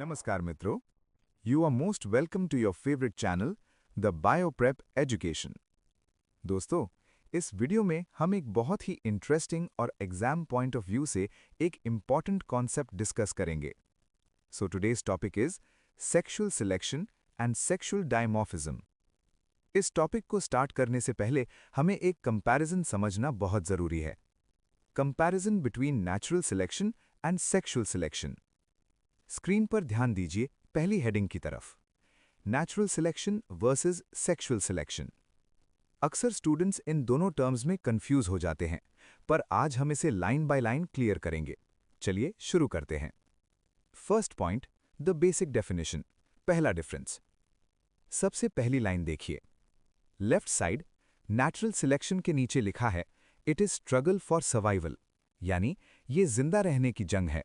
नमस्कार मित्रों, you are most welcome to your favourite channel the Bioprep education. दोस्तों, इस वीडियो में हम एक बहुत ही इंटरेस्टिंग और एग्जाम पॉइंट ऑफ व्यू से एक इम्पॉर्टेंट कॉन्सेप्ट डिस्कस करेंगे। So today's topic is sexual selection and sexual dimorphism. इस टॉपिक को स्टार्ट करने से पहले हमें एक कंपैरिजन समझना बहुत जरूरी है। Comparison between natural selection and sexual selection. Screen पर ध्यान दीजिए पहली हेडिंग की तरफ, natural selection versus sexual selection. अक्सर स्टूडेंट्स इन दोनों टर्म्स में कंफ्यूज हो जाते हैं, पर आज हम इसे लाइन बाय लाइन क्लियर करेंगे। चलिए शुरू करते हैं। First point, the basic definition, पहला डिफरेंस। सबसे पहली लाइन देखिए, लेफ्ट साइड नेचुरल सिलेक्शन के नीचे लिखा है it is struggle for survival, यानी ये जिंदा रहने की जंग है।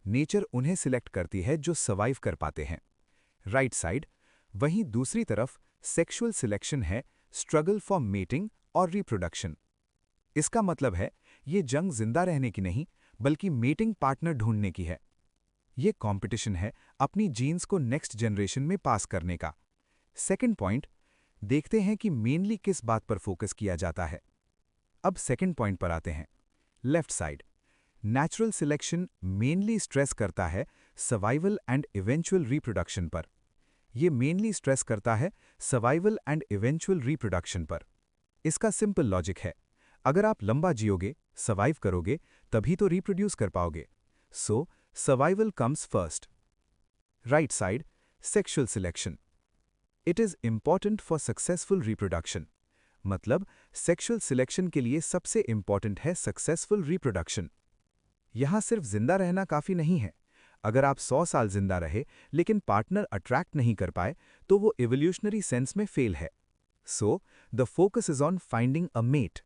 नेचर उन्हें सिलेक्ट करती है जो सर्वाइव कर पाते हैं। राइट साइड, वहीं दूसरी तरफ सेक्सुअल सिलेक्शन है स्ट्रगल फॉर मेटिंग और रिप्रोडक्शन। इसका मतलब है ये जंग जिंदा रहने की नहीं बल्कि मेटिंग पार्टनर ढूंढने की है। ये कंपटीशन है अपनी जीन्स को नेक्स्ट जनरेशन में पास करने का। सेकंड पॉइंट, देखते हैं कि मेनली किस बात पर फोकस किया जाता है। अब सेकंड पॉइंट पर आते हैं। Left side, natural selection mainly stress करता है सर्वाइवल एंड इवेंचुअल रिप्रोडक्शन पर। यह मेनली स्ट्रेस करता है सर्वाइवल एंड इवेंचुअल रिप्रोडक्शन पर। इसका सिंपल लॉजिक है, अगर आप लंबा जियोगे, सर्वाइव करोगे, तभी तो रिप्रोड्यूस कर पाओगे। So survival comes first. Right side, sexual selection, it is important for successful reproduction. मतलब सेक्सुअल सिलेक्शन के लिए सबसे इंपॉर्टेंट है सक्सेसफुल रिप्रोडक्शन। यहां सिर्फ जिंदा रहना काफी नहीं है। अगर आप 100 साल जिंदा रहे लेकिन पार्टनर अट्रैक्ट नहीं कर पाए तो वो इवोल्यूशनरी सेंस में फेल है। So the focus is on finding a mate.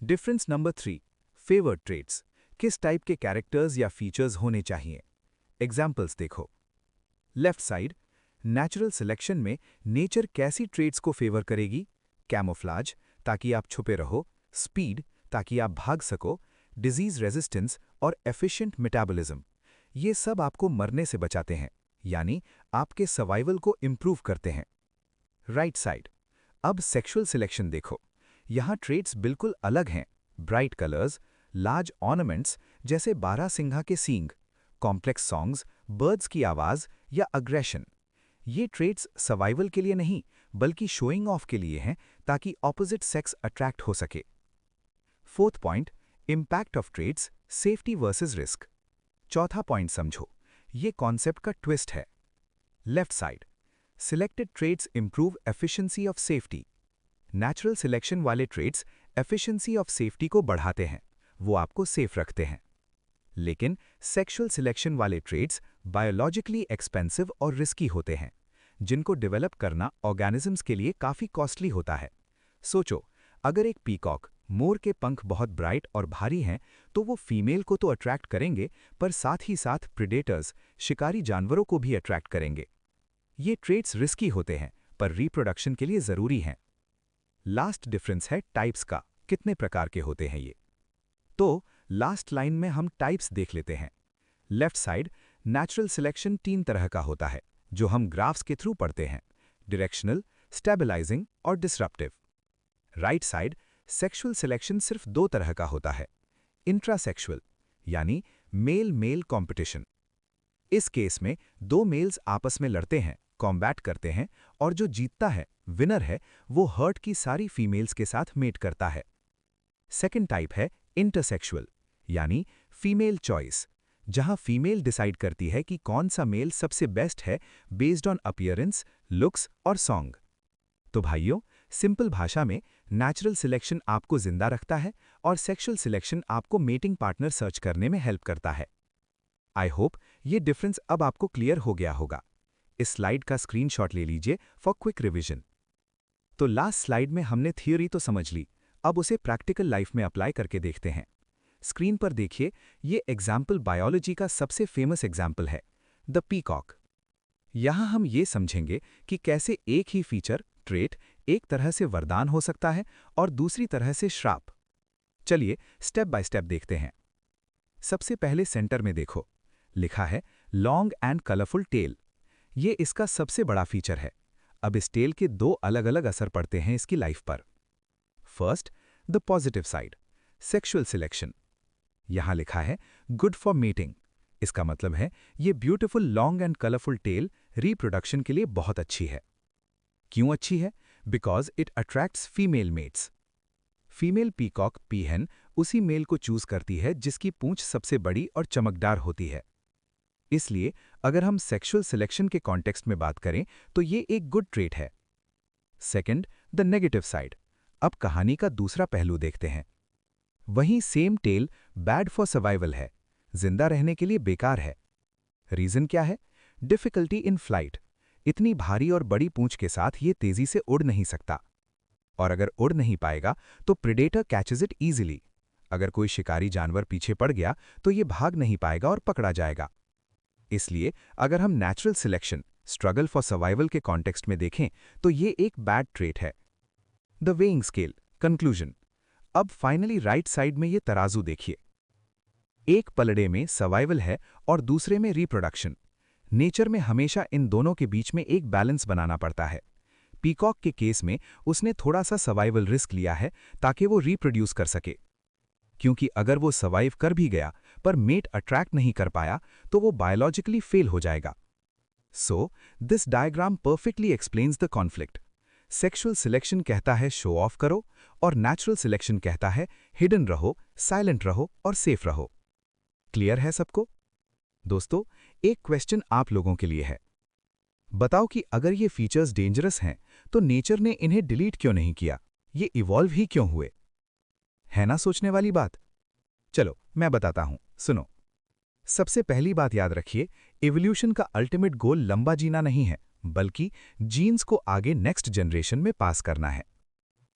Difference number 3, favoured traits, किस टाइप के कैरेक्टर्स या फीचर्स होने चाहिए। एग्जाम्पल्स देखो। लेफ्ट साइड, नेचुरल सिलेक्शन में नेचर कैसी ट्रेट्स को फेवर करेगी? कैमोफ्लाज, ताकि आप छुपे रहो, स्पीड, ताकि आप भाग सको, डिजीज रेजिस्टेंस और एफिशिएंट मेटाबॉलिज्म। ये सब आपको मरने से बचाते हैं, यानी आपके सर्वाइवल को इंप्रूव करते हैं। राइट साइड, अब सेक्सुअल सिलेक्शन देखो। यहाँ ट्रेट्स बिल्कुल अलग हैं। ब्राइट कलर्स, लार्ज ऑर्नामेंट्स जैसे बारहसिंघा के सींग, कॉम्प्लेक्स सॉन्ग्स, बर्ड्स की आवाज या अग्रेशन। ये ट्रेट्स सर्वाइवल के लिए नहीं बल्कि शोइंग ऑफ के लिए हैं, ताकि ऑपोजिट सेक्स अट्रैक्ट हो सके। Fourth point, impact of traits, safety versus risk. चौथा पॉइंट समझो, ये कॉन्सेप्ट का ट्विस्ट है। Left side, selected traits improve efficiency of safety. Natural selection वाले ट्रेट्स एफिशिएंसी ऑफ सेफ्टी को बढ़ाते हैं, वो आपको सेफ रखते हैं। लेकिन सेक्सुअल सिलेक्शन वाले ट्रेट्स बायोलॉजिकली एक्सपेंसिव और रिस्की होते हैं, जिनको डेवलप करना ऑर्गेनिजम्स के लिए काफी कॉस्टली होता है। सोचो, अगर एक पीकॉक, मोर के पंख बहुत ब्राइट और भारी हैं तो वो फीमेल को तो अट्रैक्ट करेंगे, पर साथ ही साथ प्रेडेटर्स, शिकारी जानवरों को भी अट्रैक्ट करेंगे। ये ट्रेट्स रिस्की होते हैं पर रिप्रोडक्शन के लिए जरूरी हैं। लास्ट डिफरेंस है टाइप्स का, कितने प्रकार के होते हैं ये। तो लास्ट लाइन में हम टाइप्स देख लेते हैं। लेफ्ट साइड, नेचुरल सिलेक्शन 3 तरह का होता है जो हम ग्राफ्स के थ्रू पढ़ते हैं, डायरेक्शनल, स्टेबलाइजिंग और disruptive. Right side, sexual selection सिर्फ 2 तरह का होता है, इंट्रासेक्सुअल यानी मेल मेल कंपटीशन। इस केस में 2 मेल्स आपस में लड़ते हैं, कॉम्बैट करते हैं, और जो जीतता है, विनर है, वो हर्ट की सारी फीमेल्स के साथ मेट करता है। सेकंड टाइप है इंटरसेक्सुअल यानी फीमेल चॉइस, जहां फीमेल डिसाइड करती है कि कौन सा मेल सबसे बेस्ट है बेस्ड ऑन अपीयरेंस, लुक्स और सॉन्ग। तो भाइयों, सिंपल भाषा में नेचुरल सिलेक्शन आपको जिंदा रखता है और सेक्सुअल सिलेक्शन आपको मेटिंग पार्टनर सर्च करने में हेल्प करता है। आई होप ये डिफरेंस अब आपको क्लियर हो गया होगा। इस स्लाइड का स्क्रीनशॉट ले लीजिए फॉर क्विक रिवीजन। तो लास्ट स्लाइड में हमने थ्योरी तो समझ ली, अब उसे प्रैक्टिकल लाइफ में अप्लाई करके देखते हैं। स्क्रीन पर देखिए, ये एग्जाम्पल बायोलॉजी का सबसे फेमस एग्जाम्पल है, द पीकॉक। यहां हम ये समझेंगे कि कैसे एक ही फीचर, ट्रेट, एक तरह से वरदान हो सकता है और दूसरी तरह से श्राप। चलिए स्टेप बाय स्टेप देखते हैं। सबसे पहले सेंटर में देखो, लिखा है लॉन्ग एंड कलरफुल टेल। ये इसका सबसे बड़ा फीचर है। अब इस टेल के दो अलग अलग असर पड़ते हैं इसकी लाइफ पर। First, the positive side, sexual selection. यहां लिखा है गुड फॉर मेटिंग। इसका मतलब है ये beautiful long and colourful tail reproduction के लिए बहुत अच्छी है। क्यों अच्छी है? Because it attracts female mates. Female peacock peahen उसी मेल को चूज करती है जिसकी पूंछ सबसे बड़ी और चमकदार होती है। इसलिए अगर हम सेक्सुअल सिलेक्शन के कॉन्टेक्स्ट में बात करें तो ये एक गुड ट्रेट है। Second, the negative side. अब कहानी का दूसरा पहलू देखते हैं। वहीं same tail bad for survival है, जिंदा रहने के लिए बेकार है। रीजन क्या है? Difficulty in flight. इतनी भारी और बड़ी पूंछ के साथ ये तेजी से उड़ नहीं सकता, और अगर उड़ नहीं पाएगा तो प्रेडेटर कैचेज इट इजीली। अगर कोई शिकारी जानवर पीछे पड़ गया तो ये भाग नहीं पाएगा और पकड़ा जाएगा। इसलिए अगर हम natural selection, struggle for survival के कॉन्टेक्स्ट में देखें तो ये एक बैड ट्रेट है। The weighing scale, conclusion. अब फाइनली राइट साइड में ये तराजू देखिए। एक पलड़े में सर्वाइवल है और दूसरे में रिप्रोडक्शन। नेचर में हमेशा इन दोनों के बीच में एक बैलेंस बनाना पड़ता है। पीकॉक के केस में उसने थोड़ा सा सर्वाइवल रिस्क लिया है ताकि वो रिप्रोड्यूस कर सके, क्योंकि अगर वो सर्वाइव कर भी गया पर मेट अट्रैक्ट नहीं कर पाया तो वो बायोलॉजिकली फेल हो जाएगा। So this diagram perfectly explains the conflict. Sexual selection कहता है शो ऑफ करो, और नेचुरल सिलेक्शन कहता है हिडन रहो, साइलेंट रहो और सेफ रहो। क्लियर है सबको? दोस्तों, एक क्वेश्चन आप लोगों के लिए है। बताओ कि अगर ये फीचर्स डेंजरस हैं तो नेचर ने इन्हें डिलीट क्यों नहीं किया? ये इवॉल्व ही क्यों हुए? है ना सोचने वाली बात? चलो मैं बताता हूं, सुनो। सबसे पहली बात याद रखिए, इवोल्यूशन का अल्टीमेट गोल लंबा जीना नहीं है, बल्कि जीन्स को आगे नेक्स्ट जनरेशन में पास करना है।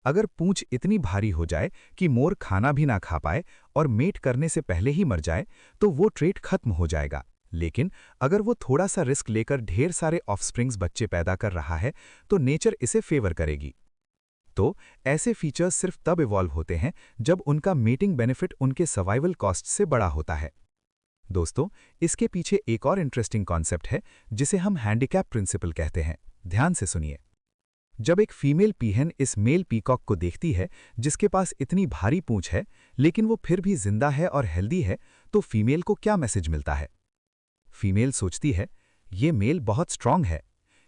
अगर पूंछ इतनी भारी हो जाए कि मोर खाना भी ना खा पाए और मेट करने से पहले ही मर जाए तो वो ट्रेट खत्म हो जाएगा। लेकिन अगर वो थोड़ा सा रिस्क लेकर ढेर सारे ऑफस्प्रिंग्स बच्चे पैदा कर रहा है तो नेचर इसे फेवर करेगी। तो ऐसे फीचर्स सिर्फ तब इवॉल्व होते हैं जब उनका मेटिंग बेनिफिट उनके सर्वाइवल कॉस्ट से बड़ा होता है। दोस्तों, इसके पीछे एक और इंटरेस्टिंग कॉन्सेप्ट है जिसे हम हैंडीकैप प्रिंसिपल कहते हैं। ध्यान से सुनिए। जब एक फीमेल पीहन इस मेल पीकॉक को देखती है जिसके पास इतनी भारी पूंछ है लेकिन वो फिर भी जिंदा है और हेल्दी है, तो फीमेल को क्या मैसेज मिलता है? फीमेल सोचती है ये मेल बहुत स्ट्रांग है,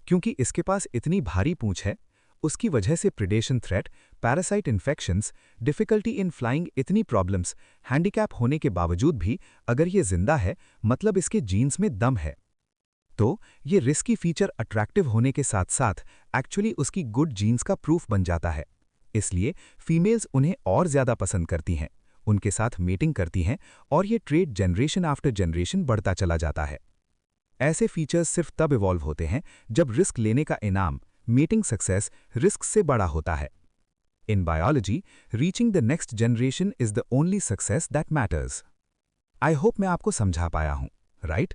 क्योंकि इसके पास इतनी भारी पूंछ है। उसकी वजह से predation threat, parasite infections, difficulty in flying, इतनी प्रॉब्लम्स, हैंडीकैप होने के बावजूद भी अगर ये जिंदा है मतलब इसके जीन्स में दम है। तो ये रिस्की फीचर अट्रैक्टिव होने के साथ साथ एक्चुअली उसकी गुड जीन्स का प्रूफ बन जाता है। इसलिए फीमेल्स उन्हें और ज्यादा पसंद करती हैं, उनके साथ मीटिंग करती हैं और ये ट्रेट जनरेशन आफ्टर जनरेशन बढ़ता चला जाता है। ऐसे फीचर्स सिर्फ तब इवॉल्व होते हैं जब रिस्क लेने का इनाम, मीटिंग सक्सेस, रिस्क से बड़ा होता है। In biology, reaching the next generation is the only success that matters. I hope मैं आपको समझा पाया हूं, राइट?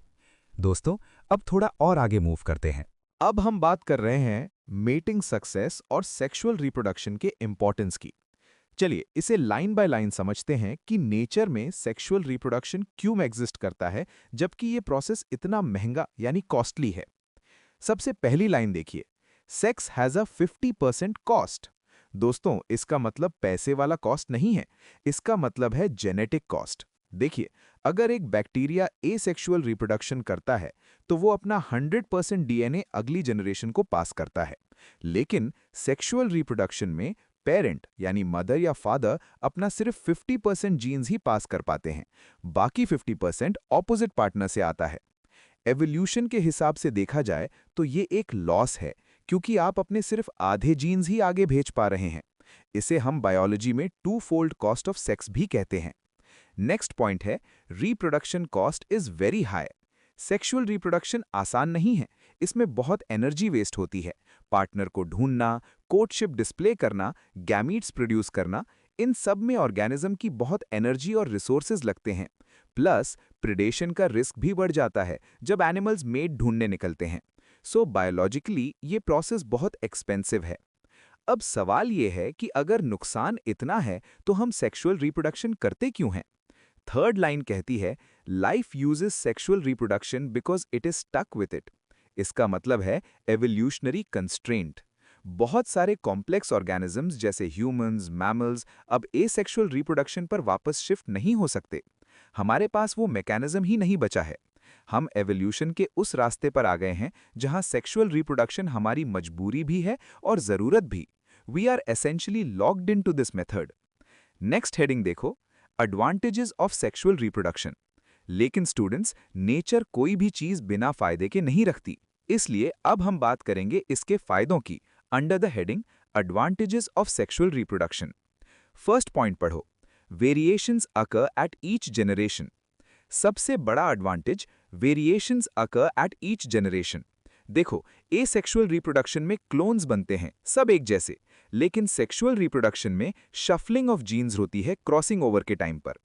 दोस्तों, अब थोड़ा और आगे मूव करते हैं। अब हम बात कर रहे हैं मेटिंग सक्सेस और सेक्सुअल रिप्रोडक्शन के इंपॉर्टेंस की। चलिए इसे लाइन बाय लाइन समझते हैं कि नेचर में सेक्सुअल रिप्रोडक्शन क्यों एग्जिस्ट करता है जबकि ये प्रोसेस इतना महंगा यानी कॉस्टली है। सबसे पहली लाइन देखिए, सेक्स हैज अ 50% कॉस्ट। दोस्तों, इसका मतलब पैसे वाला कॉस्ट नहीं है, इसका मतलब है जेनेटिक कॉस्ट। देखिए, अगर एक बैक्टीरिया एसेक्सुअल रिप्रोडक्शन करता है तो वो अपना 100% डीएनए अगली जनरेशन को पास करता है, लेकिन सेक्सुअल रिप्रोडक्शन में पेरेंट यानी मदर या फादर अपना सिर्फ 50% जीन्स ही पास कर पाते हैं, बाकी 50% ऑपोजिट पार्टनर से आता है। एवोल्यूशन के हिसाब से देखा जाए तो ये एक लॉस है, क्योंकि आप अपने सिर्फ आधे जीन्स ही आगे भेज पा रहे हैं। इसे हम बायोलॉजी में 2-fold कॉस्ट ऑफ सेक्स भी कहते हैं। नेक्स्ट पॉइंट है, reproduction cost is very high. Sexual reproduction आसान नहीं है, इसमें बहुत एनर्जी वेस्ट होती है। पार्टनर को ढूंढना, कोर्टशिप डिस्प्ले करना, गैमीट्स प्रोड्यूस करना, इन सब में ऑर्गेनिज्म की बहुत एनर्जी और रिसोर्सेज लगते हैं। प्लस प्रिडेशन का रिस्क भी बढ़ जाता है जब एनिमल्स मेट ढूंढने निकलते हैं। सो बायोलॉजिकली ये प्रोसेस बहुत एक्सपेंसिव है। अब सवाल ये है कि अगर नुकसान इतना है तो हम सेक्सुअल रिप्रोडक्शन करते क्यों हैं? थर्ड लाइन कहती है life uses sexual reproduction because it is stuck with it. इसका मतलब है एवोल्यूशनरी कंस्ट्रेंट। बहुत सारे कॉम्प्लेक्स ऑर्गेनिजम्स जैसे ह्यूमंस, मैमल्स अब एसेक्सुअल रिप्रोडक्शन पर वापस शिफ्ट नहीं हो सकते। हमारे पास वो मैकेनिज्म ही नहीं बचा है। हम एवोल्यूशन के उस रास्ते पर आ गए हैं जहां सेक्सुअल रिप्रोडक्शन हमारी मजबूरी भी है और जरूरत भी। We are essentially locked into this method. Next heading देखो, एडवांटेजेस ऑफ सेक्सुअल रिप्रोडक्शन। लेकिन स्टूडेंट्स, नेचर कोई भी चीज बिना फायदे के नहीं रखती, इसलिए अब हम बात करेंगे इसके फायदों की under the heading advantages of sexual reproduction. First point पढ़ो, variations occur at each generation. सबसे बड़ा advantage, variations occur at each generation. देखो, एसेक्सुअल रिप्रोडक्शन में क्लोन्स बनते हैं, सब एक जैसे, लेकिन सेक्सुअल रिप्रोडक्शन में शफलिंग ऑफ जीन्स होती है क्रॉसिंग ओवर के टाइम पर।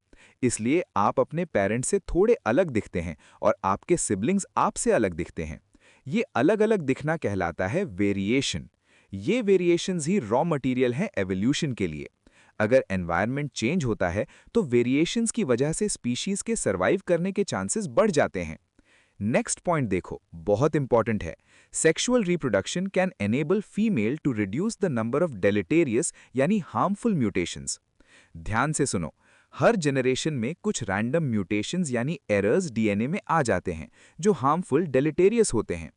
इसलिए आप अपने पेरेंट्स से थोड़े अलग दिखते हैं और आपके सिबलिंग्स आपसे अलग दिखते हैं। ये अलग अलग दिखना कहलाता है वेरिएशन। ये वेरिएशंस ही रॉ मटेरियल हैं एवोल्यूशन के लिए। अगर एनवायरनमेंट चेंज होता है तो वेरिएशंस की वजह से स्पीशीज के सर्वाइव करने के चांसेस बढ़ जाते हैं। नेक्स्ट पॉइंट देखो, बहुत इंपॉर्टेंट है। Sexual reproduction can enable female to reduce the number of deleterious यानी हार्मफुल म्यूटेशंस। ध्यान से सुनो, हर जनरेशन में कुछ रैंडम म्यूटेशंस यानी एरर्स डीएनए में आ जाते हैं जो हार्मफुल डेलेटेरियस होते हैं।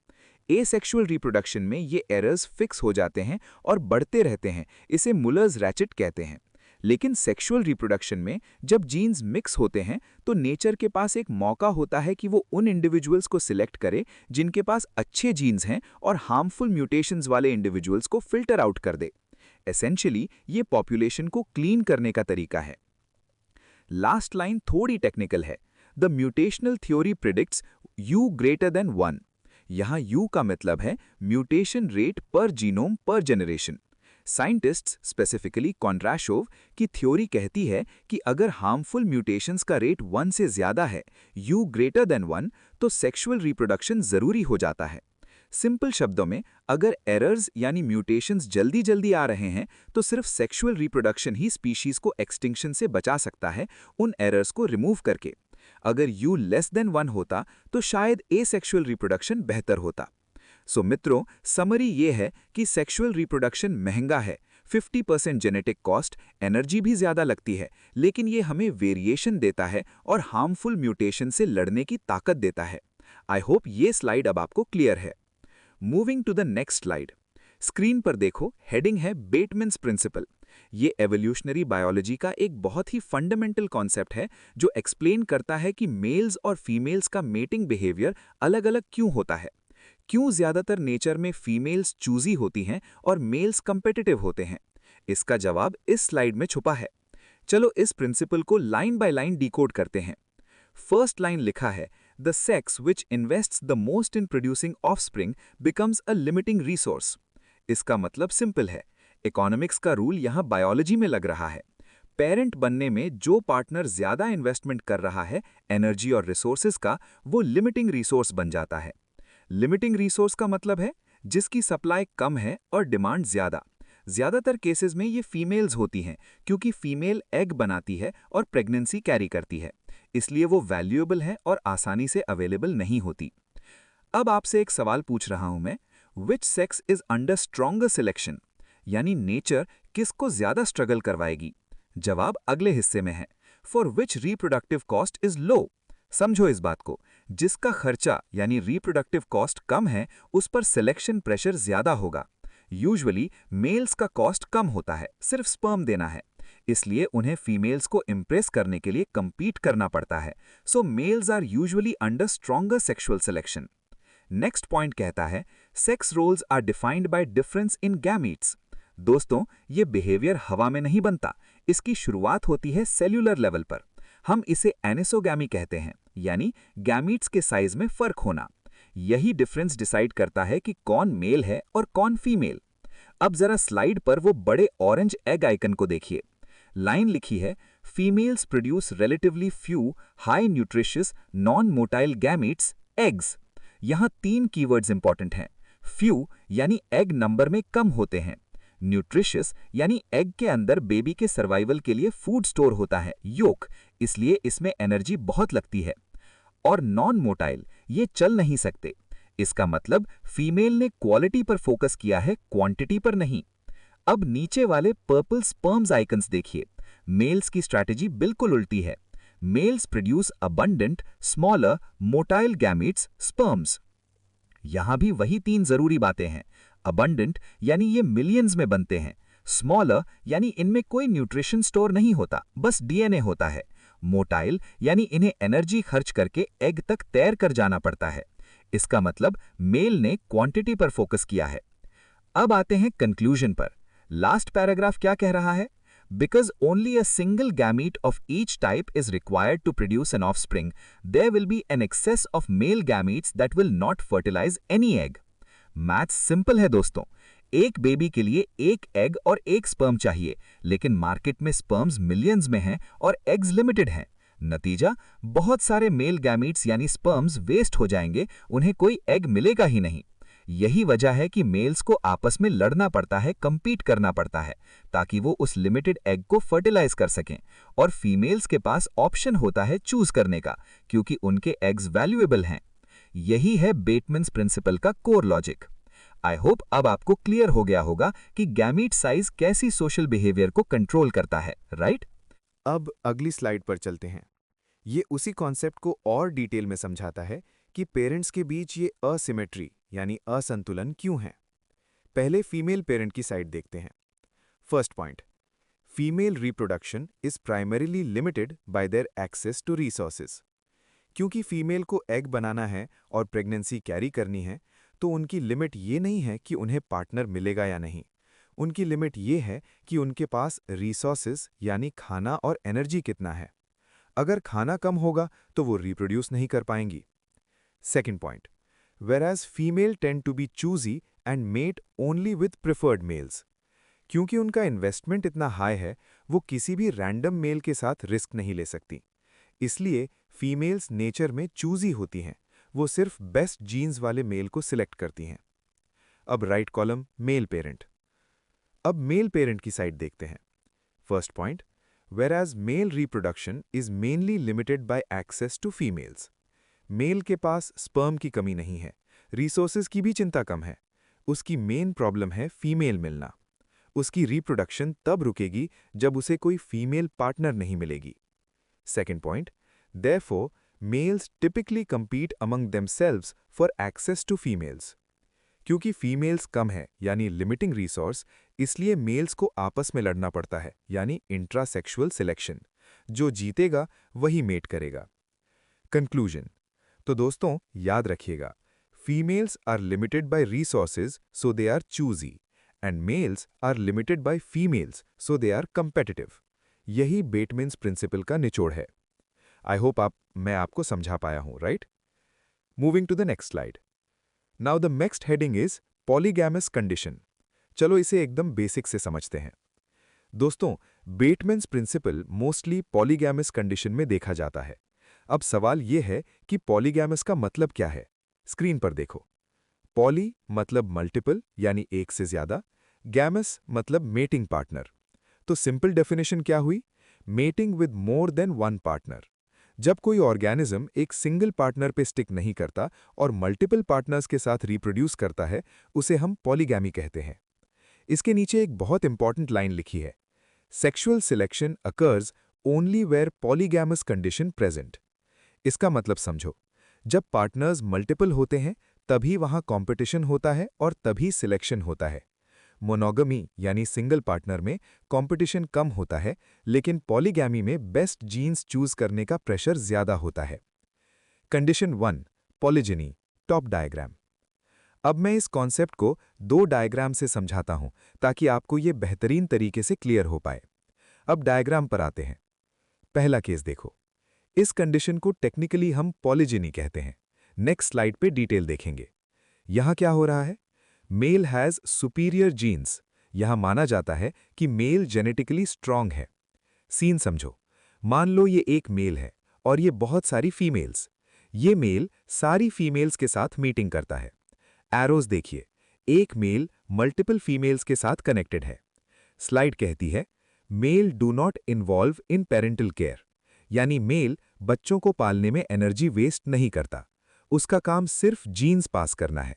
एसेक्सुअल रिप्रोडक्शन में ये एरर्स फिक्स हो जाते हैं और बढ़ते रहते हैं, इसे मुलर्स रैचेट कहते हैं। लेकिन सेक्सुअल रिप्रोडक्शन में जब जीन्स मिक्स होते हैं तो नेचर के पास एक मौका होता है कि वो उन इंडिविजुअल्स को सिलेक्ट करे जिनके पास अच्छे जीन्स हैं और हार्मफुल म्यूटेशंस वाले इंडिविजुअल्स को फिल्टर आउट कर दे। एसेंशियली ये पॉपुलेशन को क्लीन करने का तरीका है। लास्ट लाइन थोड़ी टेक्निकल है। The mutational theory predicts U greater than 1। यहाँ U का मतलब है म्यूटेशन रेट पर जीनोम पर जनरेशन। साइंटिस्ट्स, स्पेसिफिकली कॉन्ड्राशोव की थ्योरी कहती है कि अगर हार्मफुल म्यूटेशंस का रेट 1 से ज्यादा है, U ग्रेटर देन 1, तो सेक्सुअल रिप्रोडक्शन जरूरी हो जाता है। सिंपल शब्दों में, अगर एरर्स यानी म्यूटेशंस जल्दी जल्दी आ रहे हैं तो सिर्फ सेक्सुअल रिप्रोडक्शन ही स्पीशीज को एक्सटिंक्शन से बचा सकता है, उन एरर्स को रिमूव करके। अगर U लेस देन 1 होता तो शायद एसेक्सुअल रिप्रोडक्शन बेहतर होता। सो मित्रों, समरी ये है कि सेक्सुअल रिप्रोडक्शन महंगा है, 50% जेनेटिक कॉस्ट, एनर्जी भी ज्यादा लगती है, लेकिन ये हमें वेरिएशन देता है और हार्मफुल म्यूटेशन से लड़ने की ताकत देता है। आई होप ये स्लाइड अब आपको क्लियर है। Moving to the next slide. Screen पर देखो, हेडिंग है बेटमैन्स प्रिंसिपल। ये एवोल्यूशनरी बायोलॉजी का एक बहुत ही फंडामेंटल कॉन्सेप्ट है जो एक्सप्लेन करता है कि मेल्स और फीमेल्स का मेटिंग बिहेवियर अलग अलग क्यों होता है। क्यों ज्यादातर नेचर में फीमेल्स चूजी होती हैं और मेल्स कंपेटिटिव होते हैं। इसका जवाब इस स्लाइड में छुपा है। चलो इस प्रिंसिपल को लाइन बाय लाइन डिकोड करते हैं। फर्स्ट लाइन लिखा है, the sex which invests the most in producing offspring becomes a limiting resource. इसका मतलब सिंपल है, इकोनॉमिक्स का रूल यहाँ बायोलॉजी में लग रहा है। पेरेंट बनने में जो पार्टनर ज्यादा इन्वेस्टमेंट कर रहा है एनर्जी और रिसोर्सेज का, वो लिमिटिंग रिसोर्स बन जाता है। लिमिटिंग रिसोर्स का मतलब है जिसकी सप्लाई कम है और डिमांड ज्यादा। ज्यादातर केसेस में ये फीमेल्स होती हैं क्योंकि फीमेल एग बनाती है और प्रेगनेंसी कैरी करती है, इसलिए वो वैल्यूएबल है और आसानी से अवेलेबल नहीं होती। अब आपसे एक सवाल पूछ रहा हूं मैं, which sex is under stronger selection, यानी नेचर किसको ज्यादा स्ट्रगल करवाएगी? जवाब अगले हिस्से में है। For which reproductive cost is low. समझो इस बात को, जिसका खर्चा यानी रिप्रोडक्टिव कॉस्ट कम है उस पर सिलेक्शन प्रेशर ज्यादा होगा। यूजुअली मेल्स का कॉस्ट कम होता है, सिर्फ स्पर्म देना है, इसलिए उन्हें फीमेल्स को इंप्रेस करने के लिए compete करना पड़ता है। So males are usually under stronger sexual selection. Next point कहता है, sex roles are defined by difference in gametes. दोस्तों, ये बिहेवियर हवा में नहीं बनता, इसकी शुरुआत होती है सेल्यूलर लेवल पर। हम इसे एनिसोगैमी कहते हैं, यानी गैमीट्स के साइज में फर्क होना। यही डिफरेंस डिसाइड करता है कि कौन मेल है और कौन फीमेल। अब जरा स्लाइड पर वो बड़े ऑरेंज एग आइकन को देखिए। लाइन लिखी है, females produce relatively few high nutritious non motile gametes eggs. यहाँ 3 कीवर्ड्स इंपॉर्टेंट हैं। फ्यू यानी एग नंबर में कम होते हैं, न्यूट्रिशियस यानी एग के अंदर बेबी के सर्वाइवल के लिए फूड स्टोर होता है, योक, इसलिए इसमें एनर्जी बहुत लगती है। और नॉन मोटाइल, ये चल नहीं सकते। इसका मतलब फीमेल ने क्वालिटी पर फोकस किया है, क्वांटिटी पर नहीं। अब नीचे वाले पर्पल स्पर्म्स आइकन्स देखिए। मेल्स की स्ट्रैटेजी बिल्कुल उल्टी है। Males produce abundant, smaller, motile gametes, sperms. यहां भी वही 3 जरूरी बातें हैं। अबंडेंट यानी ये मिलियंस में बनते हैं। स्मॉलर यानी इनमें कोई न्यूट्रिशन स्टोर नहीं होता, बस डीएनए होता है। मोटाइल यानी इन्हें एनर्जी खर्च करके एग तक तैर कर जाना पड़ता है। इसका मतलब मेल ने क्वांटिटी पर फोकस किया है। अब आते हैं कंक्लूजन पर। लास्ट पैराग्राफ क्या कह रहा है? Because only a single gamete of each type is required to produce an offspring, there will be an excess of male gametes that will not fertilize any egg. Maths simple है दोस्तों। एक baby के लिए एक egg और एक sperm चाहिए, लेकिन मार्केट में स्पर्म्स मिलियंस में हैं और एग्स लिमिटेड हैं। नतीजा, बहुत सारे मेल गैमीट्स यानी स्पर्म्स वेस्ट हो जाएंगे, उन्हें कोई एग मिलेगा ही नहीं। यही वजह है कि मेल्स को आपस में लड़ना पड़ता है, कंपीट करना पड़ता है, ताकि वो उस लिमिटेड एग को फर्टिलाइज कर सकें। और फीमेल्स के पास ऑप्शन होता है चूज करने का, क्योंकि उनके एग्स वैल्यूएबल हैं। यही है बेटमैन्स प्रिंसिपल का कोर लॉजिक। आई होप अब आपको क्लियर हो गया होगा कि गैमीट साइज कैसी सोशल बिहेवियर को कंट्रोल करता है, राइट? अब अगली स्लाइड पर चलते हैं। ये उसी कॉन्सेप्ट को और डिटेल में समझाता है कि पेरेंट्स के बीच ये असिमेट्री यानी असंतुलन क्यों है। पहले फीमेल पेरेंट की साइड देखते हैं। First point, female reproduction is primarily limited by their access to resources. क्योंकि फीमेल को एग बनाना है और प्रेगनेंसी कैरी करनी है, तो उनकी लिमिट ये नहीं है कि उन्हें पार्टनर मिलेगा या नहीं। उनकी लिमिट ये है कि उनके पास रिसोर्सेज यानी खाना और एनर्जी कितना है। अगर खाना कम होगा तो वो रिप्रोड्यूस नहीं कर पाएंगी। Second point, whereas female tend to be choosy and mate only with preferred males। क्योंकि उनका इन्वेस्टमेंट इतना हाई है, वो किसी भी रैंडम मेल के साथ रिस्क नहीं ले सकती। इसलिए फीमेल्स नेचर में चूजी होती हैं, वो सिर्फ बेस्ट जीन्स वाले मेल को सिलेक्ट करती हैं। अब राइट कॉलम मेल पेरेंट। अब मेल पेरेंट की साइड देखते हैं। First point, whereas male reproduction is mainly limited by access to females। Male के पास स्पर्म की कमी नहीं है, रिसोर्सेज की भी चिंता कम है। उसकी मेन प्रॉब्लम है फीमेल मिलना। उसकी रिप्रोडक्शन तब रुकेगी जब उसे कोई फीमेल पार्टनर नहीं मिलेगी। Second point, therefore males typically compete among themselves for access to females। क्योंकि फीमेल्स कम है यानी लिमिटिंग रिसोर्स, इसलिए मेल्स को आपस में लड़ना पड़ता है यानी इंट्रासेक्सुअल सिलेक्शन। जो जीतेगा वही मेट करेगा। कंक्लूजन। तो दोस्तों याद रखिएगा, females are limited by resources so they are choosy and males are limited by females so they are competitive. यही बेटमैन्स प्रिंसिपल का निचोड़ है। आई होप मैं आपको समझा पाया हूं, right? Moving to the next slide. Now the next heading is polygamous condition. चलो इसे एकदम बेसिक से समझते हैं। दोस्तों, Bateman's principle mostly polygamous condition में देखा जाता है। अब सवाल यह है कि पॉलीगैमस का मतलब क्या है। स्क्रीन पर देखो। पॉली मतलब मल्टीपल यानी एक से ज्यादा, गैमस मतलब मेटिंग पार्टनर। तो सिंपल डेफिनेशन क्या हुई? Mating with more than one partner. जब कोई ऑर्गेनिज्म एक सिंगल पार्टनर पे स्टिक नहीं करता और मल्टीपल पार्टनर्स के साथ रिप्रोड्यूस करता है, उसे हम पॉलीगैमी कहते हैं। इसके नीचे एक बहुत इंपॉर्टेंट लाइन लिखी है, sexual selection occurs only where polygamous condition present. इसका मतलब समझो, जब पार्टनर्स मल्टीपल होते हैं तभी वहां कंपटीशन होता है और तभी सिलेक्शन होता है। मोनोगमी यानी सिंगल पार्टनर में कंपटीशन कम होता है, लेकिन पॉलीगैमी में बेस्ट जीन्स चूज करने का प्रेशर ज्यादा होता है। Condition 1, पॉलीजिनी, top diagram. अब मैं इस कॉन्सेप्ट को 2 डायग्राम से समझाता हूं ताकि आपको ये बेहतरीन तरीके से क्लियर हो पाए। अब डायग्राम पर आते हैं। पहला केस देखो। इस कंडीशन को टेक्निकली हम पॉलीजिनी कहते हैं। नेक्स्ट स्लाइड पे डिटेल देखेंगे। यहां क्या हो रहा है? Male has superior genes. यहां माना जाता है कि मेल जेनेटिकली स्ट्रांग है। सीन समझो। मान लो ये एक मेल है और ये बहुत सारी फीमेल्स। ये मेल सारी फीमेल्स के साथ मीटिंग करता है। एरोज देखिए, एक मेल मल्टीपल फीमेल्स के साथ कनेक्टेड है। स्लाइड कहती है, male do not involve in parental care, यानी मेल बच्चों को पालने में एनर्जी वेस्ट नहीं करता, उसका काम सिर्फ जीन्स पास करना है।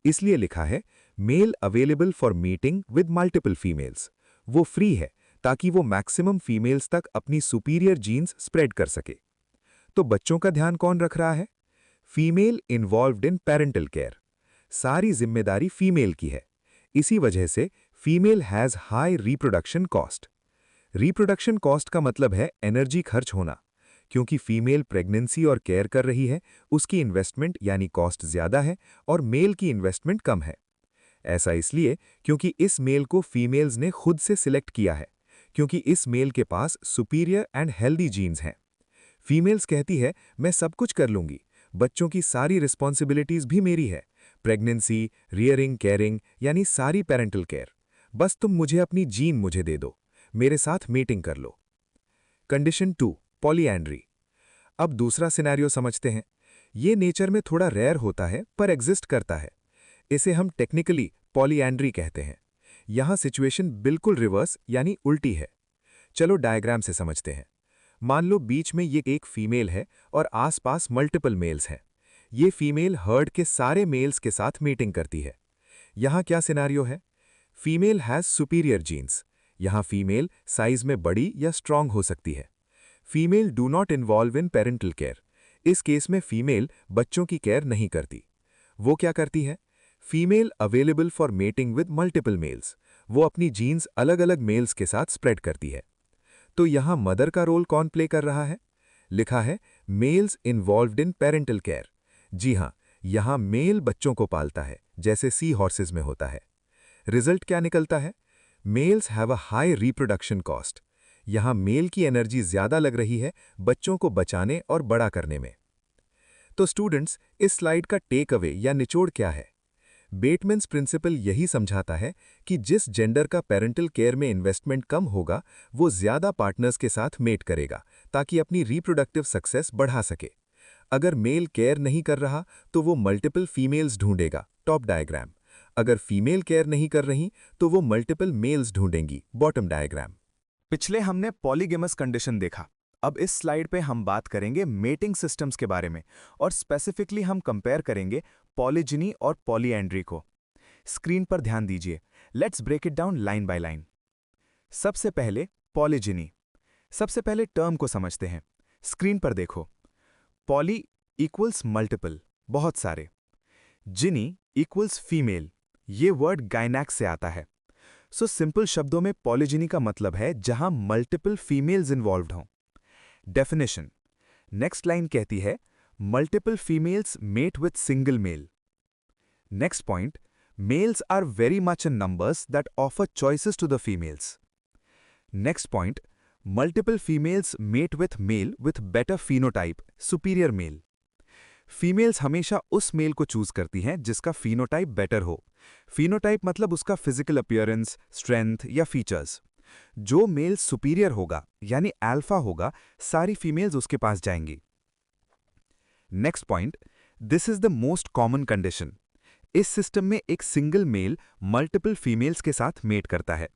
इसलिए लिखा है, male available for meeting with multiple females. वो फ्री है ताकि वो मैक्सिमम फीमेल्स तक अपनी सुपीरियर जीन्स स्प्रेड कर सके। तो बच्चों का ध्यान कौन रख रहा है? Female involved in parental care. सारी जिम्मेदारी फीमेल की है। इसी वजह से female has high reproduction cost. Reproduction cost का मतलब है एनर्जी खर्च होना। क्योंकि फीमेल प्रेगनेंसी और केयर कर रही है, उसकी इन्वेस्टमेंट यानी कॉस्ट ज्यादा है और मेल की इन्वेस्टमेंट कम है। ऐसा इसलिए क्योंकि इस मेल को फीमेल्स ने खुद से सिलेक्ट किया है, क्योंकि इस मेल के पास सुपीरियर एंड हेल्दी जीन्स हैं। फीमेल्स कहती है, मैं सब कुछ कर लूंगी, बच्चों की सारी रिस्पॉन्सिबिलिटीज भी मेरी है, प्रेगनेंसी, रियरिंग, केयरिंग यानी सारी पेरेंटल केयर। बस तुम मुझे अपनी जीन मुझे दे दो, मेरे साथ मीटिंग कर लो। Condition 2, polyandry. अब दूसरा सिनेरियो समझते हैं। ये नेचर में थोड़ा रेयर होता है पर एग्जिस्ट करता है। इसे हम टेक्निकली पॉलीएंड्री कहते हैं। यहां सिचुएशन बिल्कुल रिवर्स यानी उल्टी है। चलो डायग्राम से समझते हैं। मान लो बीच में ये एक फीमेल है और आसपास मल्टीपल मेल्स हैं। ये फीमेल हर्ड के सारे मेल्स के साथ मीटिंग करती है। यहां क्या सिनेरियो है? Female has superior genes. यहां फीमेल साइज में बड़ी या स्ट्रांग हो सकती है। Female do not involve in parental care. इस केस में फीमेल बच्चों की केयर नहीं करती। वो क्या करती है? Female available for mating with multiple males. वो अपनी जीन्स अलग अलग मेल्स के साथ स्प्रेड करती है। तो यहां मदर का रोल कौन प्ले कर रहा है? लिखा है, males involved in parental care. जी हां, यहां मेल बच्चों को पालता है, जैसे सी हॉर्सेस में होता है। रिजल्ट क्या निकलता है? Males have a high reproduction cost. यहां मेल की एनर्जी ज्यादा लग रही है बच्चों को बचाने और बड़ा करने में। तो स्टूडेंट्स, इस स्लाइड का टेक अवे या निचोड़ क्या है? बेटमैन्स प्रिंसिपल यही समझाता है कि जिस जेंडर का पेरेंटल केयर में इन्वेस्टमेंट कम होगा, वो ज्यादा पार्टनर्स के साथ मेट करेगा ताकि अपनी रिप्रोडक्टिव सक्सेस बढ़ा सके। अगर मेल केयर नहीं कर रहा तो वो मल्टीपल फीमेल्स ढूंढेगा, टॉप डायग्राम। अगर फीमेल केयर नहीं कर रही तो वो मल्टीपल मेल्स ढूंढेंगी, बॉटम डायग्राम। पिछले हमने पॉलीगेमस कंडीशन देखा। अब इस स्लाइड पे हम बात करेंगे मेटिंग सिस्टम्स के बारे में और स्पेसिफिकली हम कंपेयर करेंगे पॉलीजिनी और पॉलीएंड्री को। स्क्रीन पर ध्यान दीजिए। Let's break it down line by line. सबसे पहले पॉलीजिनी। सबसे पहले टर्म को समझते हैं। स्क्रीन पर देखो। पॉली इक्वल्स मल्टीपल, बहुत सारे। जिनी इक्वल्स फीमेल। ये वर्ड गाइनैक्स से आता है। सो सिंपल शब्दों में पॉलीजिनी का मतलब है जहां मल्टीपल फीमेल्स इन्वॉल्व्ड हों। डेफिनेशन। नेक्स्ट लाइन कहती है, multiple females mate with single male. Next point, males are very much in numbers that offer choices to the females. Next point, multiple females mate with better phenotype, superior male. Females हमेशा उस mail को choose करती हैं जिसका phenotype better हो। phenotype मतलब उसका physical appearance, strength या फीचर्स। जो मेल सुपीरियर होगा यानी अल्फा होगा, सारी फीमेल्स उसके पास जाएंगी। Next point, this is the most common condition. इस सिस्टम में एक सिंगल मेल मल्टीपल फीमेल्स के साथ मेट करता है।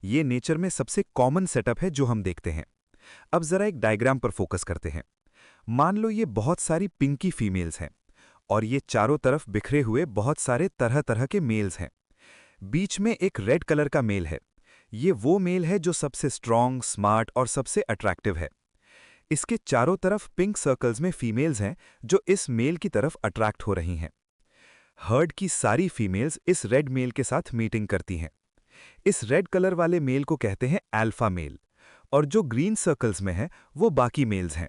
ये नेचर में सबसे कॉमन सेटअप है जो हम देखते हैं। अब जरा एक डायग्राम पर फोकस करते हैं। मान लो ये बहुत सारी पिंकी फीमेल्स हैं और ये चारों तरफ बिखरे हुए बहुत सारे तरह तरह के मेल्स हैं। बीच में एक रेड कलर का मेल है। ये वो मेल है जो सबसे स्ट्रॉन्ग, स्मार्ट और सबसे अट्रैक्टिव है। इसके चारों तरफ पिंक सर्कल्स में फीमेल्स हैं जो इस मेल की तरफ अट्रैक्ट हो रही हैं। हर्ड की सारी फीमेल्स इस रेड मेल के साथ मीटिंग करती हैं। इस रेड कलर वाले मेल को कहते हैं अल्फा मेल और जो ग्रीन सर्कल्स में है वो बाकी मेल्स हैं।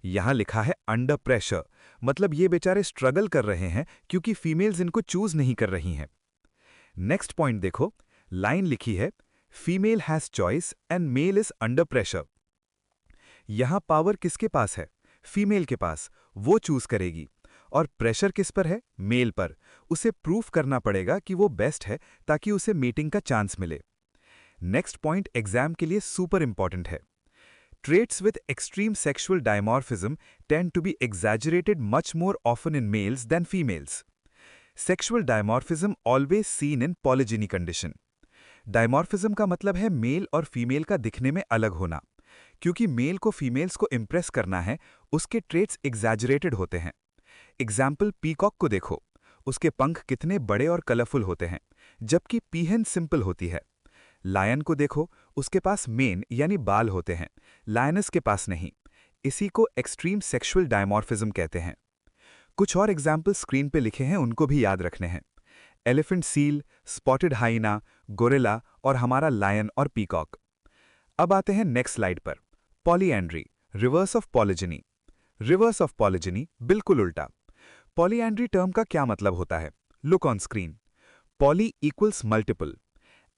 यहां लिखा है अंडर प्रेशर, मतलब ये बेचारे स्ट्रगल कर रहे हैं क्योंकि फीमेल्स इनको चूज नहीं कर रही हैं। नेक्स्ट पॉइंट देखो, लाइन लिखी है, female has choice and male is under pressure. यहां पावर किसके पास है? फीमेल के पास। वो चूज करेगी। और प्रेशर किस पर है? मेल पर। उसे प्रूफ करना पड़ेगा कि वो बेस्ट है ताकि उसे मीटिंग का चांस मिले। नेक्स्ट पॉइंट एग्जाम के लिए सुपर इंपॉर्टेंट है। Traits with extreme sexual dimorphism tend to be exaggerated much more often in males than females. Sexual dimorphism always seen in पॉलीजिनी condition. Dimorphism का मतलब है मेल और female का दिखने में अलग होना। क्योंकि मेल को फीमेल्स को इंप्रेस करना है, उसके ट्रेट्स एग्जैजरेटेड होते हैं। एग्जाम्पल पीकॉक को देखो, उसके पंख कितने बड़े और कलरफुल होते हैं, जबकि पीहन सिंपल होती है। लायन को देखो, उसके पास मेन यानी बाल होते हैं, लायनस के पास नहीं। इसी को एक्सट्रीम सेक्सुअल डायमॉर्फिज्म कहते हैं। कुछ और एग्जाम्पल स्क्रीन पे लिखे हैं, उनको भी याद रखने हैं। Elephant seal, spotted hyena, gorilla और हमारा लायन और पीकॉक। अब आते हैं नेक्स्ट स्लाइड पर। Polyandry, reverse of polygyny. Reverse of polygyny, बिल्कुल उल्टा। पॉलीएंड्री टर्म का क्या मतलब होता है? Look on screen. Poly equals multiple,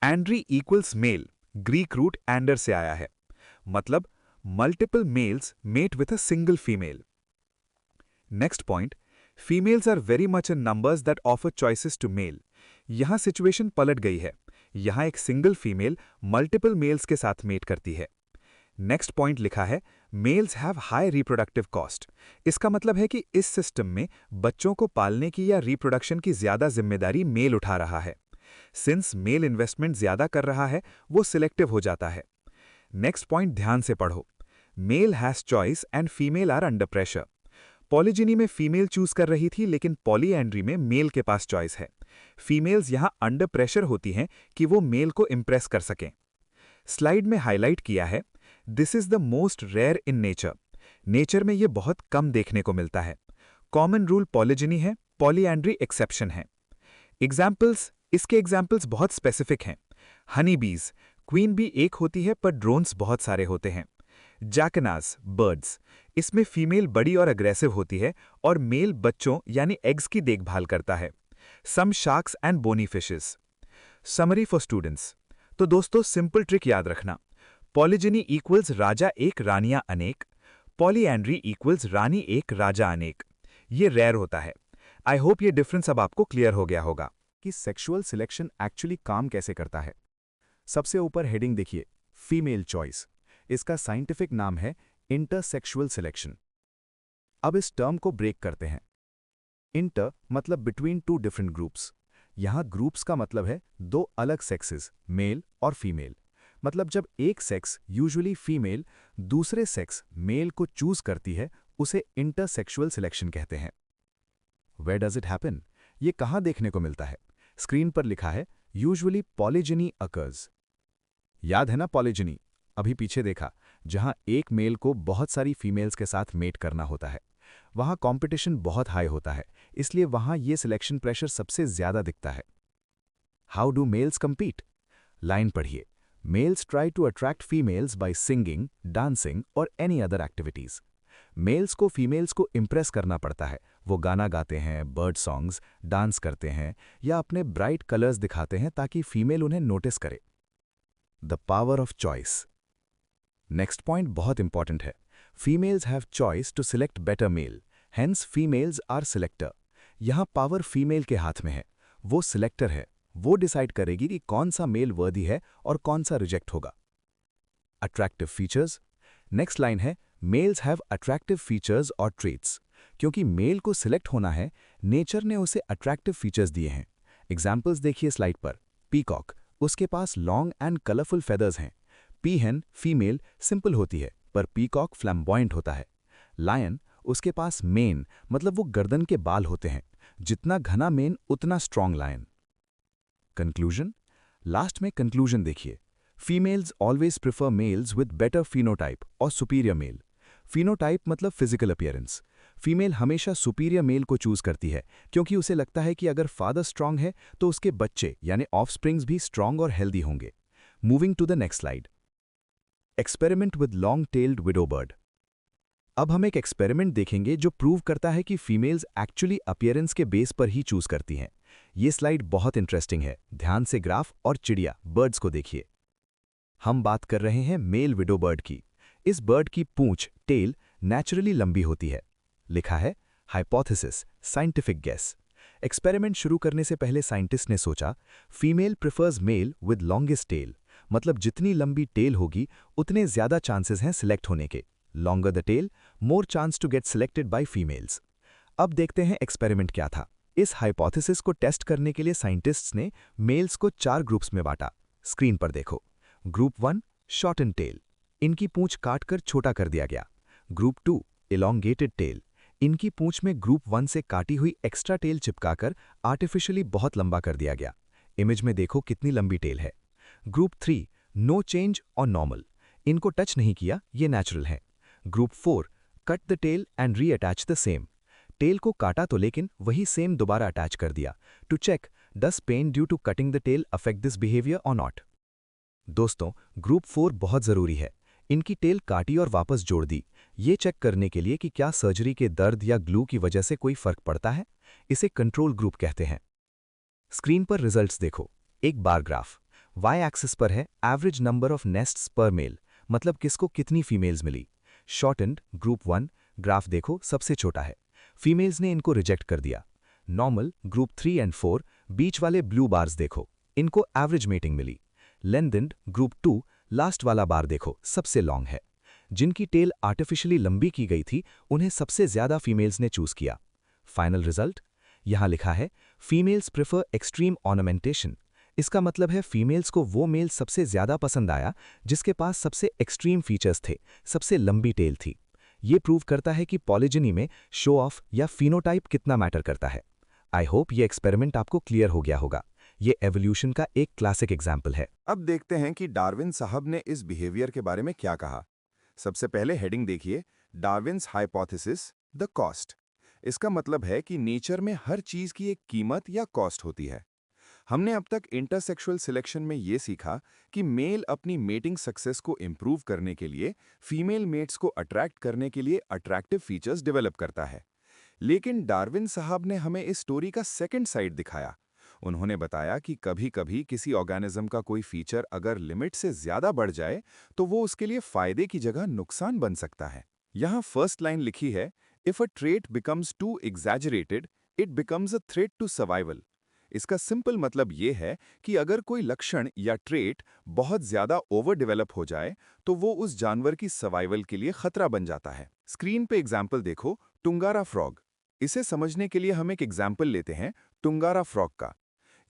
andry equals male, Greek root ander से आया है। मतलब multiple males mate with a single female. Next point, females are very much in numbers that offer choices to male. यहां situation पलट गई है। यहां एक सिंगल फीमेल मल्टीपल मेल्स के साथ मेट करती है। नेक्स्ट पॉइंट लिखा है, males have high reproductive cost. इसका मतलब है कि इस सिस्टम में बच्चों को पालने की या रिप्रोडक्शन की ज्यादा जिम्मेदारी मेल उठा रहा है। सिंस मेल इन्वेस्टमेंट ज्यादा कर रहा है, वो सिलेक्टिव हो जाता है। नेक्स्ट पॉइंट ध्यान से पढ़ो। Male has choice and female are under pressure. Polygyny में फीमेल चूज कर रही थी, लेकिन पॉलीएंड्री में मेल के पास चॉइस है। फीमेल्स यहां अंडर प्रेशर होती हैं कि वो मेल को इंप्रेस कर सकें। स्लाइड में हाईलाइट किया है, this is the most rare in nature. Nature में यह बहुत कम देखने को मिलता है। कॉमन रूल पॉलीजिनी है, पॉलीएंड्री एक्सेप्शन है। एग्जाम्पल्स, इसके एग्जाम्पल्स बहुत स्पेसिफिक हैं। हनी बीज, क्वीन बी एक होती है पर ड्रोन्स बहुत सारे होते हैं। जैकनास, बर्ड्स, इसमें फीमेल बड़ी और अग्रेसिव होती है और मेल बच्चों यानी एग्स की देखभाल करता है। Some sharks and bony fishes. Summary for students. तो दोस्तों सिंपल ट्रिक याद रखना, पॉलीजिनी इक्वल्स राजा एक रानियां अनेक, पॉलीएंड्री इक्वल्स रानी एक राजा अनेक। ये रेयर होता है। आई होप ये डिफरेंस अब आपको क्लियर हो गया होगा कि सेक्सुअल सिलेक्शन एक्चुअली काम कैसे करता है। सबसे ऊपर हेडिंग देखिए, फीमेल चॉइस। इसका साइंटिफिक नाम है इंटरसेक्सुअल सिलेक्शन। अब इस टर्म को ब्रेक करते हैं। इंटर मतलब बिटवीन टू डिफरेंट ग्रुप्स। यहां ग्रुप्स का मतलब है दो अलग सेक्सेस, मेल और फीमेल। मतलब जब एक सेक्स, यूजुअली फीमेल, दूसरे सेक्स मेल को चूज करती है, उसे इंटरसेक्सुअल सिलेक्शन कहते हैं। Where does it happen? ये कहां देखने को मिलता है? स्क्रीन पर लिखा है, यूजुअली पॉलीजिनी अकर्स। याद है ना पॉलीजिनी? अभी पीछे देखा, जहां एक मेल को बहुत सारी फीमेल्स के साथ मेट करना होता है। वहां कंपटीशन बहुत हाई होता है, इसलिए वहां ये सिलेक्शन प्रेशर सबसे ज्यादा दिखता है। How do males compete? Line पढ़िए, males try to attract females by singing, dancing और एनी अदर एक्टिविटीज। मेल्स को फीमेल्स को इंप्रेस करना पड़ता है। वो गाना गाते हैं, बर्ड सॉन्ग्स, डांस करते हैं या अपने ब्राइट कलर्स दिखाते हैं ताकि फीमेल उन्हें नोटिस करे। The power of choice. Next point बहुत इंपॉर्टेंट है। Females have choice to select better male, hence females are selector. यहां पावर फीमेल के हाथ में है। वो सिलेक्टर है। वो डिसाइड करेगी कि कौन सा मेल वर्दी है और कौन सा रिजेक्ट होगा। Attractive features. नेक्स्ट लाइन है, मेल्स हैव अट्रैक्टिव फीचर्स और ट्रेट्स। क्योंकि मेल को सिलेक्ट होना है, नेचर ने उसे अट्रैक्टिव फीचर्स दिए हैं। एग्जाम्पल्स देखिए स्लाइड पर। पीकॉक, उसके पास लॉन्ग एंड कलरफुल फेदर्स हैं। पीहन, फीमेल, सिंपल होती है पर पीकॉक फ्लैम्बॉयंट होता है। लायन, उसके पास मेन मतलब वो गर्दन के बाल होते हैं। जितना घना मेन उतना स्ट्रॉन्ग लायन। कंक्लूजन। लास्ट में कंक्लूजन देखिए, females always prefer males with better phenotype और सुपीरियर मेल। फिनोटाइप मतलब फिजिकल अपीयरेंस। फीमेल हमेशा सुपीरियर मेल को चूज करती है क्योंकि उसे लगता है कि अगर फादर स्ट्रांग है तो उसके बच्चे यानी ऑफस्प्रिंग्स भी स्ट्रांग और हेल्दी होंगे। Moving to the next slide. Experiment with long tailed widow bird. अब हम एक एक्सपेरिमेंट देखेंगे जो प्रूव करता है कि फीमेल्स एक्चुअली अपीयरेंस के बेस पर ही चूज करती हैं। ये स्लाइड बहुत इंटरेस्टिंग है। ध्यान से ग्राफ और चिड़िया, बर्ड्स को देखिए। हम बात कर रहे हैं मेल विडो बर्ड की। इस बर्ड की पूंछ, टेल, नेचुरली लंबी होती है। लिखा है हाइपोथेसिस, साइंटिफिक गेस। एक्सपेरिमेंट शुरू करने से पहले साइंटिस्ट ने सोचा, female prefers male with longest tail, मतलब जितनी लंबी टेल होगी उतने ज्यादा चांसेस हैं सिलेक्ट होने के। Longer the tail, more chance to get selected by females. अब देखते हैं एक्सपेरिमेंट क्या था। इस हाइपोथेसिस को टेस्ट करने के लिए साइंटिस्ट्स ने मेल्स को 4 ग्रुप्स में बांटा। स्क्रीन पर देखो। ग्रुप 1 शॉर्ट एंड टेल, इनकी पूंछ काटकर छोटा कर दिया गया। ग्रुप 2 इलोंगेटेड टेल, इनकी पूंछ में ग्रुप 1 से काटी हुई एक्स्ट्रा टेल चिपकाकर आर्टिफिशियली बहुत लंबा कर दिया गया। इमेज में देखो कितनी लंबी टेल है। ग्रुप 3 नो चेंज और नॉर्मल, इनको टच नहीं किया, ये नेचुरल है। Group 4 cut the tail and reattach the same, tail को काटा तो लेकिन वही सेम दोबारा अटैच कर दिया। To check does pain due to cutting the tail affect this behaviour और नॉट। दोस्तों, ग्रुप 4 बहुत जरूरी है। इनकी टेल काटी और वापस जोड़ दी, ये चेक करने के लिए कि क्या सर्जरी के दर्द या ग्लू की वजह से कोई फर्क पड़ता है। इसे कंट्रोल ग्रुप कहते हैं। स्क्रीन पर रिजल्ट्स देखो। एक बार ग्राफ, वाई एक्सिस पर है एवरेज नंबर ऑफ नेस्ट्स पर मेल, मतलब किसको कितनी फीमेल्स मिली। शॉर्टेंड ग्रुप 1 ग्राफ देखो सबसे छोटा है, फीमेल्स ने इनको रिजेक्ट कर दिया। नॉर्मल ग्रुप 3 एंड 4 बीच वाले ब्लू बार्स देखो, इनको एवरेज मेटिंग मिली। लेंथेंड ग्रुप 2 लास्ट वाला बार देखो सबसे लॉन्ग है। जिनकी टेल आर्टिफिशियली लंबी की गई थी उन्हें सबसे ज्यादा फीमेल्स ने चूज किया। फाइनल रिजल्ट यहां लिखा है, फीमेल्स प्रेफर एक्सट्रीम ऑर्नामेंटेशन। इसका मतलब है फीमेल्स को वो मेल सबसे ज्यादा पसंद आया जिसके पास सबसे एक्सट्रीम फीचर्स थे, सबसे लंबी टेल थी। ये प्रूव करता है कि पॉलिजिनी में शो ऑफ या फिनोटाइप कितना मैटर करता है। आई होप ये एक्सपेरिमेंट आपको क्लियर हो गया होगा। ये एवोल्यूशन का एक क्लासिक एग्जाम्पल है। अब देखते हैं कि डार्विन साहब ने इस बिहेवियर के बारे में क्या कहा। सबसे पहले हेडिंग देखिए, डार्विन्स हाइपोथेसिस द कॉस्ट। इसका मतलब है कि नेचर में हर चीज की एक कीमत या कॉस्ट होती है। हमने अब तक इंटरसेक्सुअल सिलेक्शन में ये सीखा कि मेल अपनी मेटिंग सक्सेस को इंप्रूव करने के लिए फीमेल मेट्स को अट्रैक्ट करने के लिए अट्रैक्टिव फीचर्स डेवलप करता है। लेकिन डार्विन साहब ने हमें इस स्टोरी का सेकंड साइड दिखाया। उन्होंने बताया कि कभी-कभी किसी ऑर्गेनिज्म का कोई फीचर अगर लिमिट से ज्यादा बढ़ जाए तो वो उसके लिए फायदे की जगह नुकसान बन सकता है। यहाँ फर्स्ट लाइन लिखी है, if a trait becomes too exaggerated it becomes a threat to survival. इसका सिंपल मतलब ये है कि अगर कोई लक्षण या ट्रेट बहुत ज्यादा ओवर डेवलप हो जाए तो वो उस जानवर की सर्वाइवल के लिए खतरा बन जाता है। स्क्रीन पे एग्जाम्पल देखो, टुंगारा फ्रॉग। इसे समझने के लिए हम एक एग्जाम्पल लेते हैं टुंगारा फ्रॉग का।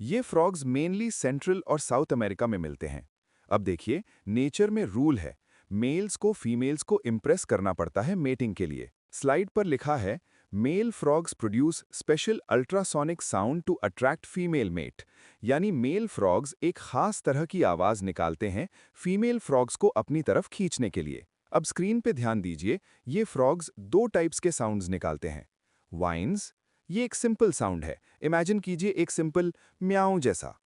ये फ्रॉग्स मेनली सेंट्रल और साउथ अमेरिका में मिलते हैं। अब देखिए, नेचर में रूल है, मेल्स को फीमेल्स को इम्प्रेस करना पड़ता है मेटिंग के लिए। स्लाइड पर लिखा है, male frogs produce special ultrasonic sound to attract female mate. यानी मेल फ्रॉग्स एक खास तरह की आवाज निकालते हैं फीमेल फ्रॉग्स को अपनी तरफ खींचने के लिए। अब स्क्रीन पे ध्यान दीजिए, ये फ्रॉग्स 2 टाइप्स के साउंड्स निकालते हैं। वाइन्स, ये एक सिंपल साउंड है, इमेजिन कीजिए एक सिंपल म्याऊं जैसा।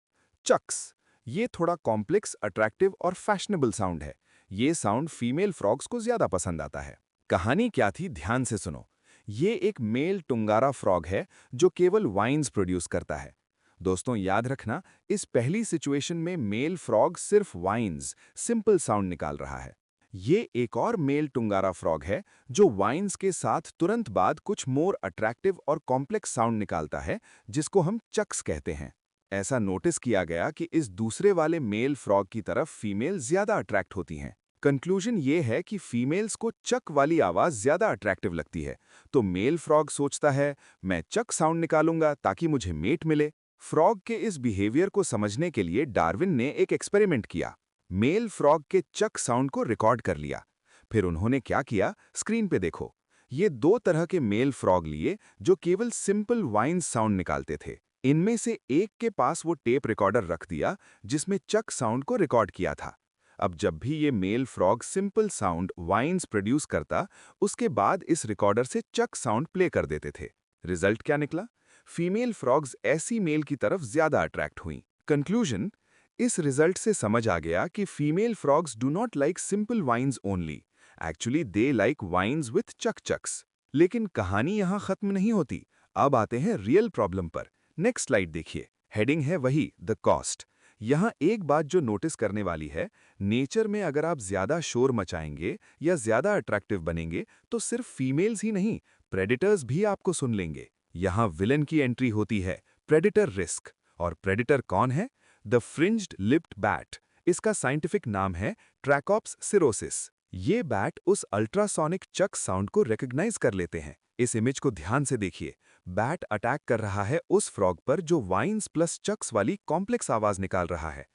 चक्स, ये थोड़ा कॉम्प्लेक्स, अट्रैक्टिव और फैशनेबल साउंड है। ये साउंड फीमेल फ्रॉग्स को ज्यादा पसंद आता है। कहानी क्या थी, ध्यान से सुनो। ये एक मेल टुंगारा फ्रॉग है जो केवल वाइन्स प्रोड्यूस करता है। दोस्तों याद रखना, इस पहली सिचुएशन में मेल फ्रॉग सिर्फ वाइन्स, सिंपल साउंड निकाल रहा है। ये एक और मेल टुंगारा फ्रॉग है जो वाइन्स के साथ तुरंत बाद कुछ मोर अट्रैक्टिव और कॉम्प्लेक्स साउंड निकालता है जिसको हम चक्स कहते हैं। ऐसा नोटिस किया गया कि इस दूसरे वाले मेल फ्रॉग की तरफ फीमेल ज्यादा अट्रैक्ट होती हैं। कंक्लूजन ये है कि फीमेल्स को चक वाली आवाज ज्यादा अट्रैक्टिव लगती है, तो मेल फ्रॉग सोचता है मैं चक साउंड निकालूंगा ताकि मुझे मेट मिले। फ्रॉग के इस बिहेवियर को समझने के लिए डार्विन ने एक एक्सपेरिमेंट किया। मेल फ्रॉग के चक साउंड को रिकॉर्ड कर लिया। फिर उन्होंने क्या किया, स्क्रीन पे देखो। ये 2 तरह के मेल फ्रॉग लिए जो केवल सिंपल वाइन साउंड निकालते थे। इनमें से एक के पास वो टेप रिकॉर्डर रख दिया जिसमें चक साउंड को रिकॉर्ड किया था। अब जब भी ये male frog simple sound whines produce करता, उसके बाद इस रिकॉर्डर से चक साउंड प्ले कर देते थे। रिजल्ट क्या निकला? फीमेल फ्रॉग्स ऐसी मेल की तरफ ज्यादा अट्रैक्ट हुई। कंक्लूजन, इस रिजल्ट से समझ आ गया कि female frogs do not like simple whines only, actually they like whines with chuck chucks. लेकिन कहानी यहाँ खत्म नहीं होती। अब आते हैं रियल प्रॉब्लम पर। नेक्स्ट स्लाइड देखिए, हेडिंग है वही, द कॉस्ट। यहाँ एक बात जो नोटिस करने वाली है, नेचर में अगर आप ज्यादा शोर मचाएंगे या ज्यादा अट्रैक्टिव बनेंगे तो सिर्फ फीमेल्स ही नहीं, प्रेडिटर्स भी आपको सुन लेंगे। यहाँ विलन की एंट्री होती है, प्रेडिटर रिस्क। और प्रेडिटर कौन है? The fringed lipped bat. इसका साइंटिफिक नाम है ट्रैकोप्स सिरोसिस। ये बैट उस अल्ट्रासोनिक चक साउंड को रिकॉग्नाइज कर लेते हैं। इस इमेज को ध्यान से देखिए, बैट अटैक कर रहा है उस फ्रॉग पर जो वाइन्स प्लस चक्स वाली कॉम्प्लेक्स आवाज निकाल रहा है।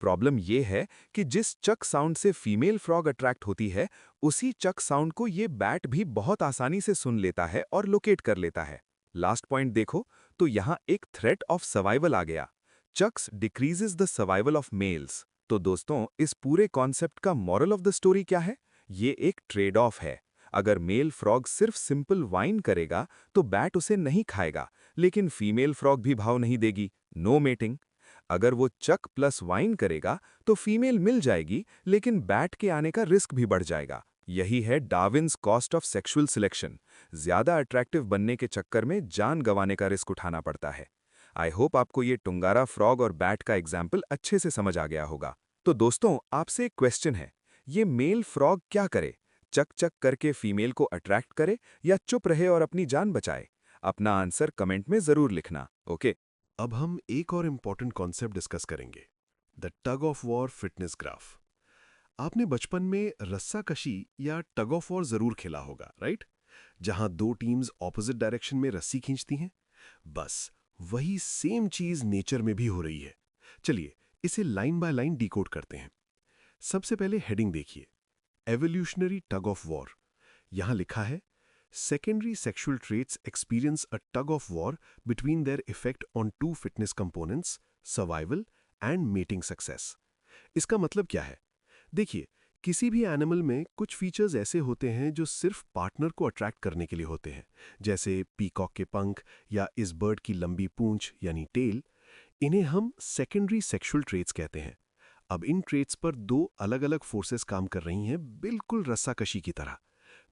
प्रॉब्लम ये है कि जिस चक साउंड से फीमेल फ्रॉग अट्रैक्ट होती है, उसी चक साउंड को ये बैट भी बहुत आसानी से सुन लेता है और लोकेट कर लेता है। लास्ट पॉइंट देखो तो यहाँ एक थ्रेट ऑफ सर्वाइवल आ गया। Chucks decreases the survival of males. तो दोस्तों, इस पूरे कॉन्सेप्ट का मॉरल ऑफ द स्टोरी क्या है? ये एक ट्रेड ऑफ है। अगर मेल फ्रॉग सिर्फ सिंपल वाइन करेगा तो बैट उसे नहीं खाएगा, लेकिन फीमेल फ्रॉग भी भाव नहीं देगी, नो मेटिंग। अगर वो चक प्लस वाइन करेगा तो फीमेल मिल जाएगी, लेकिन बैट के आने का रिस्क भी बढ़ जाएगा। यही है Darwin's cost of sexual selection. ज्यादा अट्रैक्टिव बनने के चक्कर में जान गंवाने का रिस्क उठाना पड़ता है। आई होप आपको ये टुंगारा फ्रॉग और बैट का एग्जाम्पल अच्छे से समझ आ गया होगा। तो दोस्तों, आपसे एक क्वेश्चन है, ये मेल फ्रॉग क्या करे? चक चक करके फीमेल को अट्रैक्ट करे या चुप रहे और अपनी जान बचाए? अपना आंसर कमेंट में जरूर लिखना, ओके? अब हम एक और इम्पॉर्टेंट कॉन्सेप्ट डिस्कस करेंगे, the tug of war fitness graph. आपने बचपन में रस्साकशी या टग ऑफ वॉर जरूर खेला होगा, राइट? जहां दो टीम्स ऑपोजिट डायरेक्शन में रस्सी खींचती हैं। बस वही सेम चीज नेचर में भी हो रही है। चलिए इसे लाइन बाय लाइन डिकोड करते हैं। सबसे पहले हेडिंग देखिए, एवोल्यूशनरी टग ऑफ वॉर। यहां लिखा है, secondary sexual traits experience a tug of war between their effect on two fitness components, survival and mating success. इसका मतलब क्या है? देखिए, किसी भी एनिमल में कुछ फीचर्स ऐसे होते हैं जो सिर्फ पार्टनर को अट्रैक्ट करने के लिए होते हैं, जैसे पीकॉक के पंख या इस बर्ड की लंबी पूंछ यानी टेल। इन्हें हम सेकेंडरी सेक्सुअल ट्रेट्स कहते हैं। अब इन ट्रेट्स पर दो अलग अलग फोर्सेस काम कर रही हैं, बिल्कुल रस्साकशी की तरह।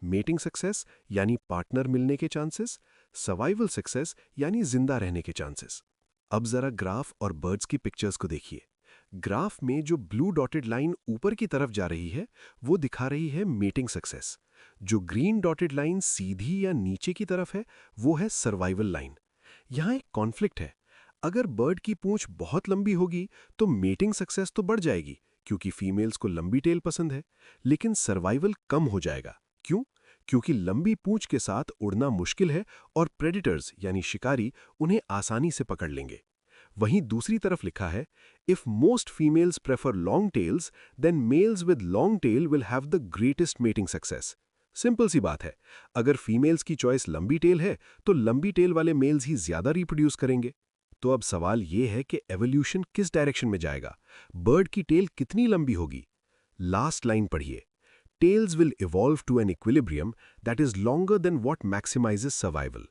मेटिंग सक्सेस यानी पार्टनर मिलने के चांसेस, सर्वाइवल सक्सेस यानी जिंदा रहने के चांसेस। अब जरा ग्राफ और बर्ड्स की पिक्चर्स को देखिए। ग्राफ में जो ब्लू डॉटेड लाइन ऊपर की तरफ जा रही है वो दिखा रही है मेटिंग सक्सेस। जो ग्रीन डॉटेड लाइन सीधी या नीचे की तरफ है वो है सर्वाइवल लाइन। यहां एक कॉन्फ्लिक्ट है। अगर बर्ड की पूंछ बहुत लंबी होगी तो मेटिंग सक्सेस तो बढ़ जाएगी क्योंकि फीमेल्स को लंबी टेल पसंद है, लेकिन सर्वाइवल कम हो जाएगा। क्यों? क्योंकि लंबी पूंछ के साथ उड़ना मुश्किल है और प्रेडिटर्स यानी शिकारी उन्हें आसानी से पकड़ लेंगे। वहीं दूसरी तरफ लिखा है, if most females prefer long tails then males with long tail will have the greatest mating success. Simple सी बात है, अगर फीमेल्स की चॉइस लंबी टेल है तो लंबी टेल वाले मेल्स ही ज्यादा रिप्रोड्यूस करेंगे। तो अब सवाल यह है कि एवोल्यूशन किस डायरेक्शन में जाएगा? बर्ड की टेल कितनी लंबी होगी? लास्ट लाइन पढ़िए, tails will evolve to an equilibrium that is longer than what maximizes survival.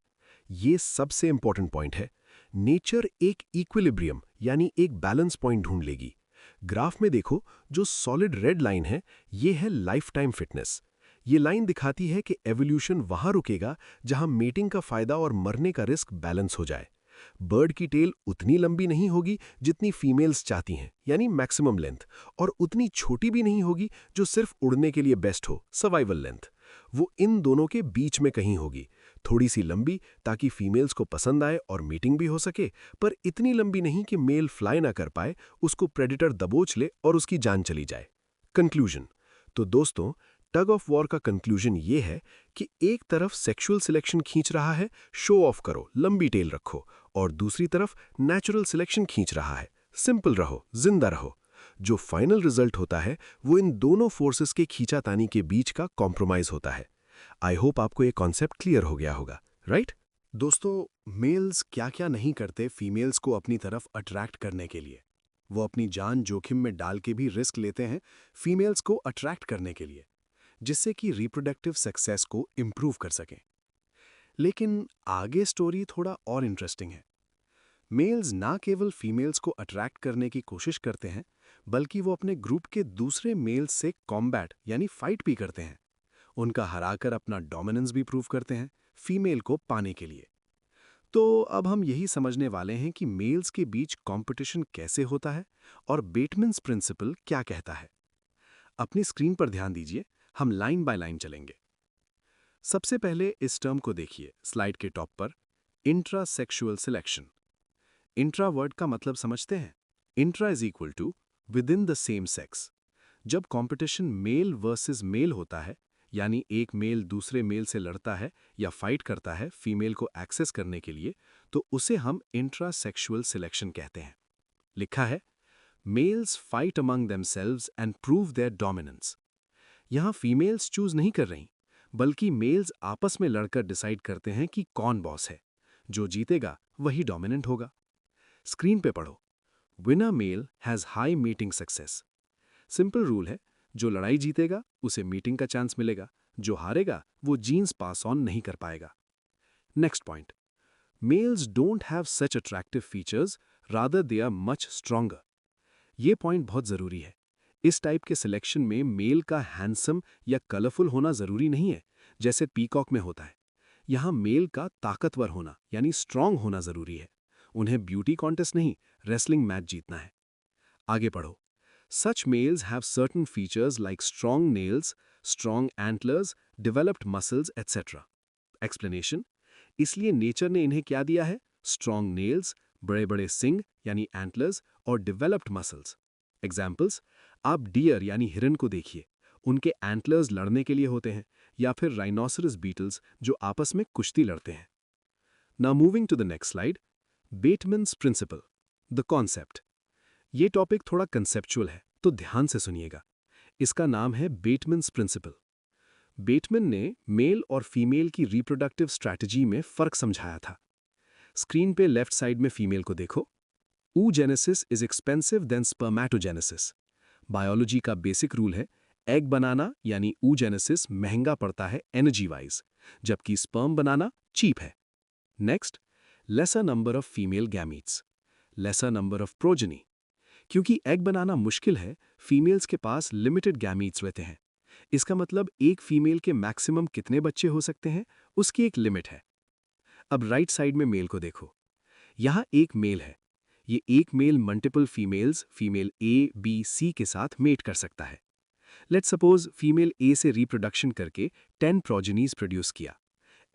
ये सबसे इंपॉर्टेंट पॉइंट है। नेचर एक इक्विलिब्रियम यानी एक बैलेंस पॉइंट ढूंढ लेगी। ग्राफ में देखो, जो सॉलिड रेड लाइन है ये है लाइफ टाइम फिटनेस। ये लाइन दिखाती है कि एवोल्यूशन वहां रुकेगा जहां मेटिंग का फायदा और मरने का रिस्क बैलेंस हो जाए। बर्ड की टेल उतनी लंबी नहीं होगी जितनी फीमेल्स चाहती हैं, यानी मैक्सिमम लेंथ, और उतनी छोटी भी नहीं होगी जो सिर्फ उड़ने के लिए बेस्ट हो, सर्वाइवल लेंथ। वो इन दोनों के बीच में कहीं होगी, थोड़ी सी लंबी ताकि फीमेल्स को पसंद आए और मीटिंग भी हो सके, पर इतनी लंबी नहीं कि मेल फ्लाई ना कर पाए, उसको प्रेडिटर दबोच ले और उसकी जान चली जाए। कंक्लूजन। तो दोस्तों, टग ऑफ वॉर का कंक्लूजन ये है कि एक तरफ सेक्सुअल सिलेक्शन खींच रहा है, शो ऑफ करो, लंबी टेल रखो, और दूसरी तरफ नेचुरल सिलेक्शन खींच रहा है, सिंपल रहो, जिंदा रहो। जो फाइनल रिजल्ट होता है वो इन दोनों फोर्सेस के खींचातानी के बीच का कॉम्प्रोमाइज होता है। आई होप आपको ये कॉन्सेप्ट क्लियर हो गया होगा, राइट? दोस्तों, मेल्स क्या क्या नहीं करते फीमेल्स को अपनी तरफ अट्रैक्ट करने के लिए। वो अपनी जान जोखिम में डाल के भी रिस्क लेते हैं फीमेल्स को अट्रैक्ट करने के लिए, जिससे कि रिप्रोडक्टिव सक्सेस को इम्प्रूव कर सकें। लेकिन आगे स्टोरी थोड़ा और इंटरेस्टिंग है। मेल्स ना केवल फीमेल्स को अट्रैक्ट करने की कोशिश करते हैं, बल्कि वो अपने ग्रुप के दूसरे मेल्स से कॉम्बैट यानी फाइट भी करते हैं। उनका हराकर अपना डोमिनेंस भी प्रूव करते हैं फीमेल को पाने के लिए। तो अब हम यही समझने वाले हैं कि मेल्स के बीच कंपटीशन कैसे होता है और बेटमैन्स प्रिंसिपल क्या कहता है। अपनी स्क्रीन पर ध्यान दीजिए, हम लाइन बाय लाइन चलेंगे। सबसे पहले इस टर्म को देखिए स्लाइड के टॉप पर, इंट्रासेक्सुअल सिलेक्शन। इंट्रा वर्ड का मतलब समझते हैं? Intra is equal to within the same sex. जब कंपटीशन मेल वर्सेस मेल होता है, यानी एक मेल दूसरे मेल से लड़ता है या फाइट करता है फीमेल को एक्सेस करने के लिए, तो उसे हम इंट्रासेक्सुअल सिलेक्शन कहते हैं। लिखा है, males fight among themselves and prove their dominance. यहाँ फीमेल्स चूज नहीं कर रही, बल्कि मेल्स आपस में लड़कर डिसाइड करते हैं कि कौन बॉस है। जो जीतेगा वही डोमिनेंट होगा। स्क्रीन पे पढ़ो, winner male has high meeting success. Simple rule है, जो लड़ाई जीतेगा उसे मीटिंग का चांस मिलेगा, जो हारेगा वो जीन्स पास ऑन नहीं कर पाएगा। Next point, males don't have such attractive features, rather they are much stronger. ये पॉइंट बहुत जरूरी है। इस टाइप के सिलेक्शन में मेल का हैंडसम या कलरफुल होना जरूरी नहीं है, जैसे पीकॉक में होता है। यहाँ मेल का ताकतवर होना यानी स्ट्रांग होना जरूरी है। उन्हें ब्यूटी कॉन्टेस्ट नहीं, रेसलिंग मैच जीतना है। आगे पढ़ो, such males have certain features like strong nails, strong antlers, developed muscles etcetera. Explanation, इसलिए नेचर ने इन्हें क्या दिया है? स्ट्रॉन्ग नेल्स, बड़े बड़े सिंग यानी एंटलर्स, और डेवलप्ड मसल्स। एग्जाम्पल्स, आप डियर यानी हिरन को देखिए, उनके एंटलर्स लड़ने के लिए होते हैं, या फिर राइनोसरस बीटल्स जो आपस में कुश्ती लड़ते हैं। Now moving to the next slide, Bateman's principle, the concept. ये टॉपिक थोड़ा कंसेप्चुअल है, तो ध्यान से सुनिएगा। इसका नाम है बेटमैन्स प्रिंसिपल। बेटमैन ने मेल और फीमेल की रिप्रोडक्टिव स्ट्रैटेजी में फर्क समझाया था। स्क्रीन पे लेफ्ट साइड में फीमेल को देखो, oogenesis is expensive than spermatogenesis. Biology का बेसिक रूल है, एग बनाना यानी oogenesis महंगा पड़ता है एनर्जी वाइज, जबकि स्पर्म बनाना चीप है। Next, laser number of female gametes, laser number of progeny. क्योंकि एग बनाना मुश्किल है, फीमेल्स के पास लिमिटेड गैमीट्स रहते हैं। इसका मतलब एक फीमेल के मैक्सिमम कितने बच्चे हो सकते हैं, उसकी एक लिमिट है। अब राइट साइड में मेल को देखो, यहाँ एक मेल है। ये एक मेल मल्टीपल फीमेल्स, फीमेल ए, बी, सी के साथ मेट कर सकता है। लेट्स सपोज फीमेल ए से रिप्रोडक्शन करके 10 प्रोजेनीज प्रोड्यूस किया।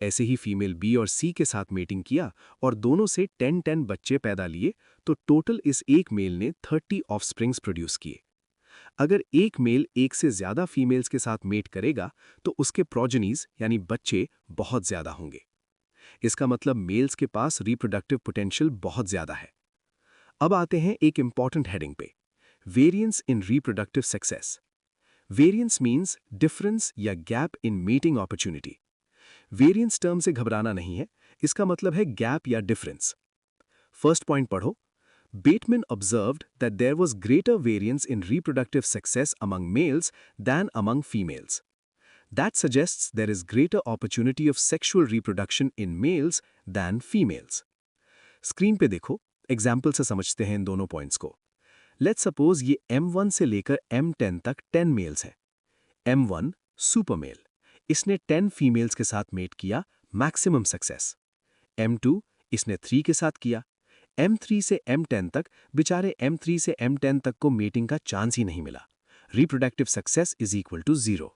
ऐसे ही फीमेल बी और सी के साथ मेटिंग किया और दोनों से 10-10 बच्चे पैदा लिए, तो टोटल इस एक मेल ने 30 ऑफस्प्रिंग्स प्रोड्यूस किए। अगर एक मेल एक से ज्यादा फीमेल्स के साथ मेट करेगा, तो उसके प्रोजेनीज यानी बच्चे बहुत ज्यादा होंगे। इसका मतलब मेल्स के पास रिप्रोडक्टिव पोटेंशियल बहुत ज्यादा है। अब आते हैं एक इंपॉर्टेंट हेडिंग पे, variance in reproductive success. Variance means difference या gap in mating opportunity. Variance term से घबराना नहीं है, इसका मतलब है गैप या डिफरेंस। फर्स्ट पॉइंट पढ़ो, Bateman observed that there was greater variance in reproductive success among males than among females. That suggests there is greater opportunity of sexual reproduction in males than females. Screen पे देखो, example से समझते हैं इन दोनों points को। Let's suppose ये M1 से लेकर M10 तक 10 मेल्स हैं। M1 सुपर मेल, इसने 10 फीमेल्स के साथ मेट किया, मैक्सिमम सक्सेस। M2 इसने 3 के साथ किया। M3 से M10 तक बेचारे M3 से M10 तक को मेटिंग का चांस ही नहीं मिला। Reproductive success is equal to 0।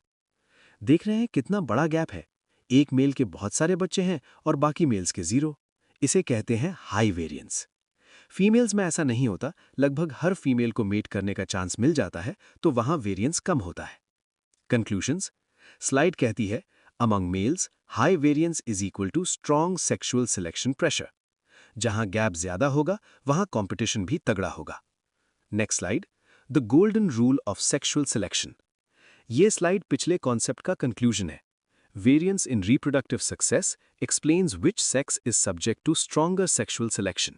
देख रहे हैं कितना बड़ा गैप है। एक मेल के बहुत सारे बच्चे हैं और बाकी मेल्स के 0। इसे कहते हैं हाई वेरिएंस। फीमेल्स में ऐसा नहीं होता, लगभग हर फीमेल को मेट करने का चांस मिल जाता है, तो वहां वेरिएंस कम होता है। कंक्लूजन्स, स्लाइड कहती है, among males high variance is equal to strong sexual selection pressure. जहां गैप ज्यादा होगा, वहां कंपटीशन भी तगड़ा होगा। Next slide, the golden rule of sexual selection. ये स्लाइड पिछले कॉन्सेप्ट का कंक्लूजन है। Variance in reproductive success explains which sex is subject to stronger sexual selection.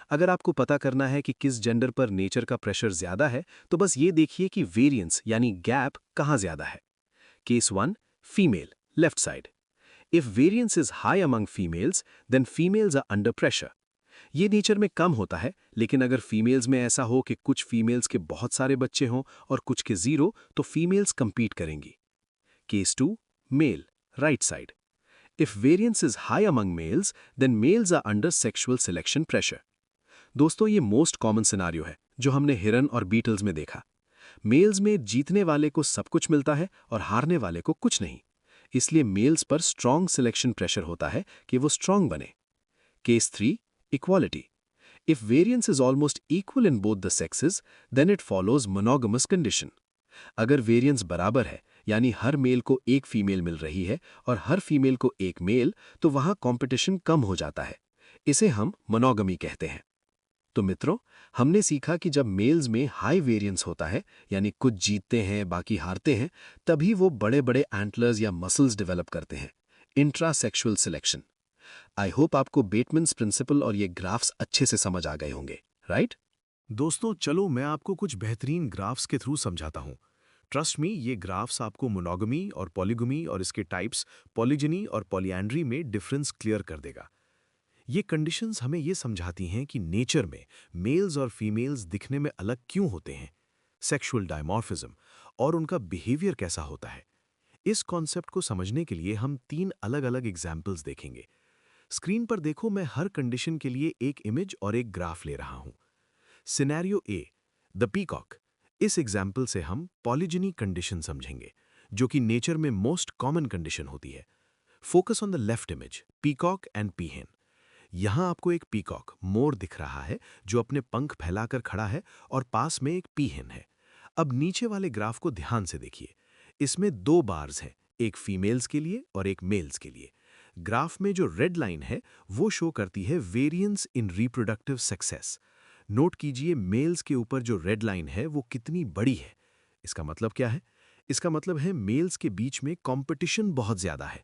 अगर आपको पता करना है कि किस जेंडर पर नेचर का प्रेशर ज्यादा है, तो बस ये देखिए कि वेरिएंस यानी गैप कहां ज्यादा है। Case 1, female, left side. If variance is high among females, then females are under pressure. ये नेचर में कम होता है, लेकिन अगर फीमेल्स में ऐसा हो कि कुछ फीमेल्स के बहुत सारे बच्चे हों और कुछ के 0, तो फीमेल्स compete करेंगी। Case 2, male, right side. If variance is high among males, then males are under sexual selection pressure. दोस्तों, ये मोस्ट कॉमन सिनारियो है जो हमने हिरन और बीटल्स में देखा। मेल्स में जीतने वाले को सब कुछ मिलता है और हारने वाले को कुछ नहीं। इसलिए मेल्स पर स्ट्रॉन्ग सिलेक्शन प्रेशर होता है कि वो स्ट्रॉन्ग बने। Case 3, equality. If variance is almost equal in both the sexes, then it follows monogamous condition. अगर वेरिएंस बराबर है यानी हर मेल को एक फीमेल मिल रही है और हर फीमेल को एक मेल, तो वहां कंपटीशन कम हो जाता है। इसे हम मोनोगमी कहते हैं। तो मित्रों, हमने सीखा कि जब मेल्स में हाई वेरिएंस होता है, यानी कुछ जीतते हैं बाकी हारते हैं, तभी वो बड़े बड़े एंटलर्स या मसल्स डेवलप करते हैं, इंट्रासेक्सुअल सिलेक्शन। आई होप आपको बेटमैन्स प्रिंसिपल और ये ग्राफ्स अच्छे से समझ आ गए होंगे, राइट? दोस्तों चलो मैं आपको कुछ बेहतरीन ग्राफ्स के थ्रू समझाता हूँ। ट्रस्ट मी, ये ग्राफ्स आपको मोनोगमी और पॉलीगमी और इसके टाइप्स पॉलीजनी और पॉलीएंड्री में डिफरेंस क्लियर कर देगा। ये कंडीशंस हमें ये समझाती हैं कि नेचर में मेल्स और फीमेल्स दिखने में अलग क्यों होते हैं, सेक्सुअल डायमॉर्फिज्म और उनका बिहेवियर कैसा होता है। इस कॉन्सेप्ट को समझने के लिए हम 3 अलग-अलग एग्जाम्पल्स देखेंगे। स्क्रीन पर देखो, मैं हर कंडीशन के लिए एक इमेज और एक ग्राफ ले रहा हूं। Scenario A, the peacock. इस एग्जाम्पल से हम पॉलीजिनी कंडीशन समझेंगे, जो कि नेचर में मोस्ट कॉमन कंडीशन होती है। Focus on the left image, peacock and peahen. यहां आपको एक पीकॉक मोर दिख रहा है जो अपने पंख फैलाकर खड़ा है और पास में एक पीहेन है। अब नीचे वाले ग्राफ को ध्यान से देखिए। इसमें 2 बार्स हैं, एक फीमेल्स के लिए और एक मेल्स के लिए। ग्राफ में जो रेड लाइन है वो शो करती है variance in reproductive success. Note कीजिए मेल्स के ऊपर जो रेड लाइन है वो कितनी बड़ी है। इसका मतलब क्या है? इसका मतलब है मेल्स के बीच में कंपटीशन बहुत ज्यादा है।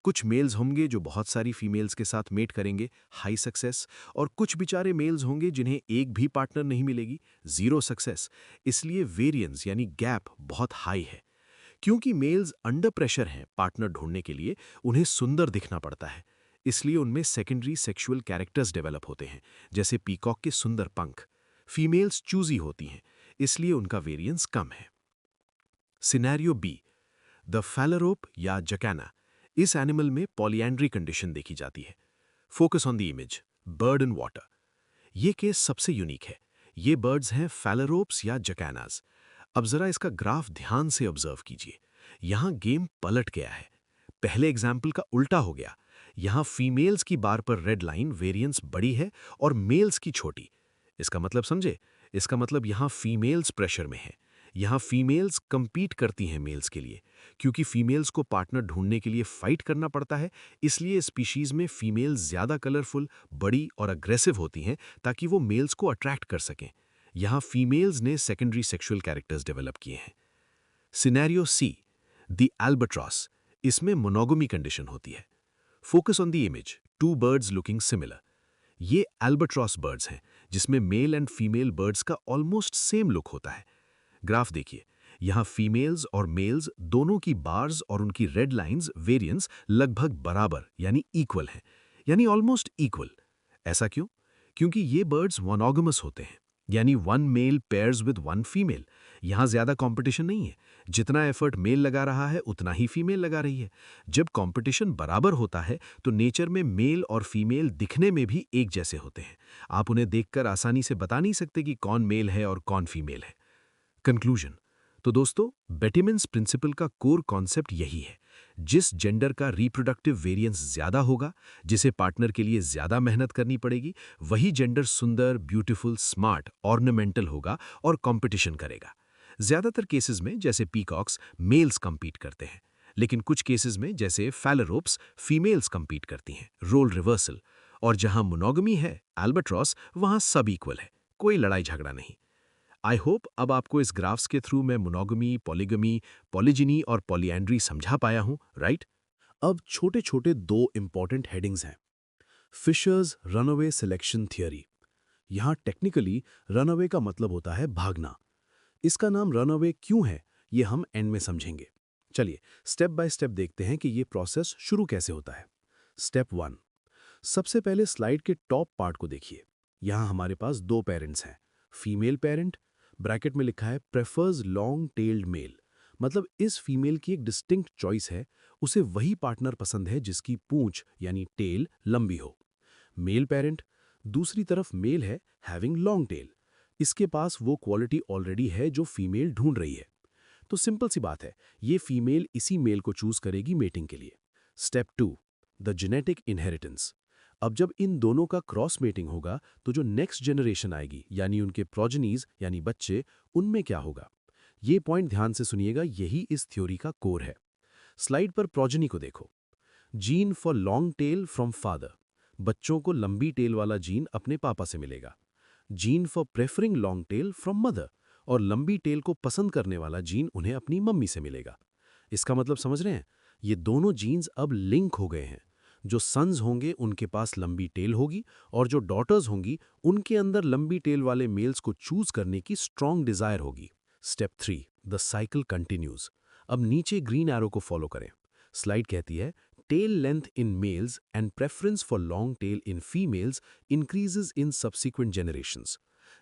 कुछ मेल्स होंगे जो बहुत सारी फीमेल्स के साथ मेट करेंगे, हाई सक्सेस, और कुछ बेचारे मेल्स होंगे जिन्हें एक भी पार्टनर नहीं मिलेगी, जीरो सक्सेस। इसलिए वेरिएंस यानी गैप बहुत हाई है। क्योंकि मेल्स अंडर प्रेशर हैं पार्टनर ढूंढने के लिए, उन्हें सुंदर दिखना पड़ता है, इसलिए उनमें सेकेंडरी सेक्सुअल कैरेक्टर्स डेवलप होते हैं, जैसे पीकॉक के सुंदर पंख। फीमेल्स चूजी होती हैं, इसलिए उनका वेरिएंस कम है। सिनेरियो बी, द फैलरोप या जकैना। इस एनिमल में पॉलीएंड्री कंडीशन देखी जाती है। Focus on the image, bird in water. ये केस सबसे यूनिक है। ये बर्ड्स हैं फैलरोप्स या जकैनास। अब जरा इसका ग्राफ ध्यान से ऑब्जर्व कीजिए। यहां गेम पलट गया है। पहले एग्जाम्पल का उल्टा हो गया। यहां फीमेल्स की बार पर रेड लाइन वेरिएंस बड़ी है और मेल्स की छोटी। इसका मतलब समझे? इसका मतलब यहां फीमेल्स प्रेशर में है। यहां फीमेल्स कंपीट करती हैं मेल्स के लिए। क्योंकि फीमेल्स को पार्टनर ढूंढने के लिए फाइट करना पड़ता है, इसलिए स्पीशीज में फीमेल्स ज्यादा कलरफुल, बड़ी और अग्रेसिव होती हैं ताकि वो मेल्स को अट्रैक्ट कर सकें। यहां फीमेल्स ने सेकेंडरी सेक्सुअल कैरेक्टर्स डेवलप किए हैं। Scenario C, the albatross. इसमें मोनोगमी कंडीशन होती है। Focus on the image, 2 birds looking similar. ये एल्बाट्रॉस बर्ड्स हैं जिसमें मेल एंड फीमेल बर्ड्स का ऑलमोस्ट सेम लुक होता है। ग्राफ देखिए, यहां फीमेल्स और मेल्स दोनों की बार्स और उनकी रेड लाइंस वेरिएंस लगभग बराबर यानी इक्वल हैं, यानी ऑलमोस्ट इक्वल। ऐसा क्यों? क्योंकि ये बर्ड्स मोनोगमस होते हैं, यानी 1 मेल पेयर्स विद 1 फीमेल। यहां ज्यादा कंपटीशन नहीं है। जितना एफर्ट मेल लगा रहा है उतना ही फीमेल लगा रही है। जब कंपटीशन बराबर होता है तो नेचर में मेल और फीमेल दिखने में भी एक जैसे होते हैं। आप उन्हें देखकर आसानी से बता नहीं सकते कि कौन मेल है और कौन फीमेल है। कंक्लूजन। तो दोस्तों, बेटिमेंस प्रिंसिपल का कोर कॉन्सेप्ट यही है। जिस जेंडर का रिप्रोडक्टिव वेरिएंस ज्यादा होगा, जिसे पार्टनर के लिए ज्यादा मेहनत करनी पड़ेगी, वही जेंडर सुंदर, ब्यूटीफुल, स्मार्ट, ऑर्नामेंटल होगा और कंपटीशन करेगा। ज्यादातर केसेस में जैसे पीकॉक्स मेल्स compete करते हैं, लेकिन कुछ केसेस में जैसे फैलरोप्स फीमेल्स compete करती हैं, रोल रिवर्सल। और जहां मोनोगमी है, एल्बाट्रॉस, वहां सब इक्वल है, कोई लड़ाई झगड़ा नहीं। आई होप अब आपको इस ग्राफ्स के थ्रू मैं मोनोगमी, पॉलीगमी, पॉलीजिनी और पॉलीएंड्री समझा पाया हूं, राइट? अब छोटे छोटे 2 इंपॉर्टेंट हेडिंग्स हैं। Fisher's runaway selection theory. यहाँ टेक्निकली रनअवे का मतलब होता है भागना। इसका नाम रनअवे क्यों है, ये हम एंड में समझेंगे। चलिए स्टेप बाय स्टेप देखते हैं कि ये प्रोसेस शुरू कैसे होता है। स्टेप 1, सबसे पहले स्लाइड के टॉप पार्ट को देखिए। यहाँ हमारे पास 2 पेरेंट्स हैं। फीमेल पेरेंट, ब्रैकेट में लिखा है प्रेफर्स लॉन्ग टेल्ड मेल, मतलब इस फीमेल की एक डिस्टिंक्ट चॉइस है, उसे वही पार्टनर पसंद है जिसकी पूंछ यानी टेल लंबी हो। मेल पेरेंट, दूसरी तरफ मेल है हैविंग लॉन्ग टेल, इसके पास वो क्वालिटी ऑलरेडी है जो फीमेल ढूंढ रही है। तो सिंपल सी बात है, ये फीमेल इसी मेल को चूज करेगी मेटिंग के लिए। Step 2, the genetic inheritance. अब जब इन दोनों का क्रॉस मेटिंग होगा तो जो नेक्स्ट जनरेशन आएगी यानी उनके प्रोजेनीज यानी बच्चे, उनमें क्या होगा? ये पॉइंट ध्यान से सुनिएगा, यही इस थ्योरी का कोर है। स्लाइड पर प्रोजेनी को देखो। Gene for long tell from father, बच्चों को लंबी टेल वाला जीन अपने पापा से मिलेगा। Gene for preferring long tail from mother, और लंबी टेल को पसंद करने वाला जीन उन्हें अपनी मम्मी से मिलेगा। इसका मतलब समझ रहे हैं, ये दोनों जीन्स अब लिंक हो गए हैं। जो सन्स होंगे उनके पास लंबी टेल होगी, और जो डॉटर्स होंगी उनके अंदर लंबी टेल वाले मेल्स को चूज करने की स्ट्रॉन्ग डिजायर होगी। Step 3, the cycle continues. अब नीचे ग्रीन एरो को फॉलो करें। स्लाइड कहती है, tail length in males and preference for long tail in females increases in subsequent generations.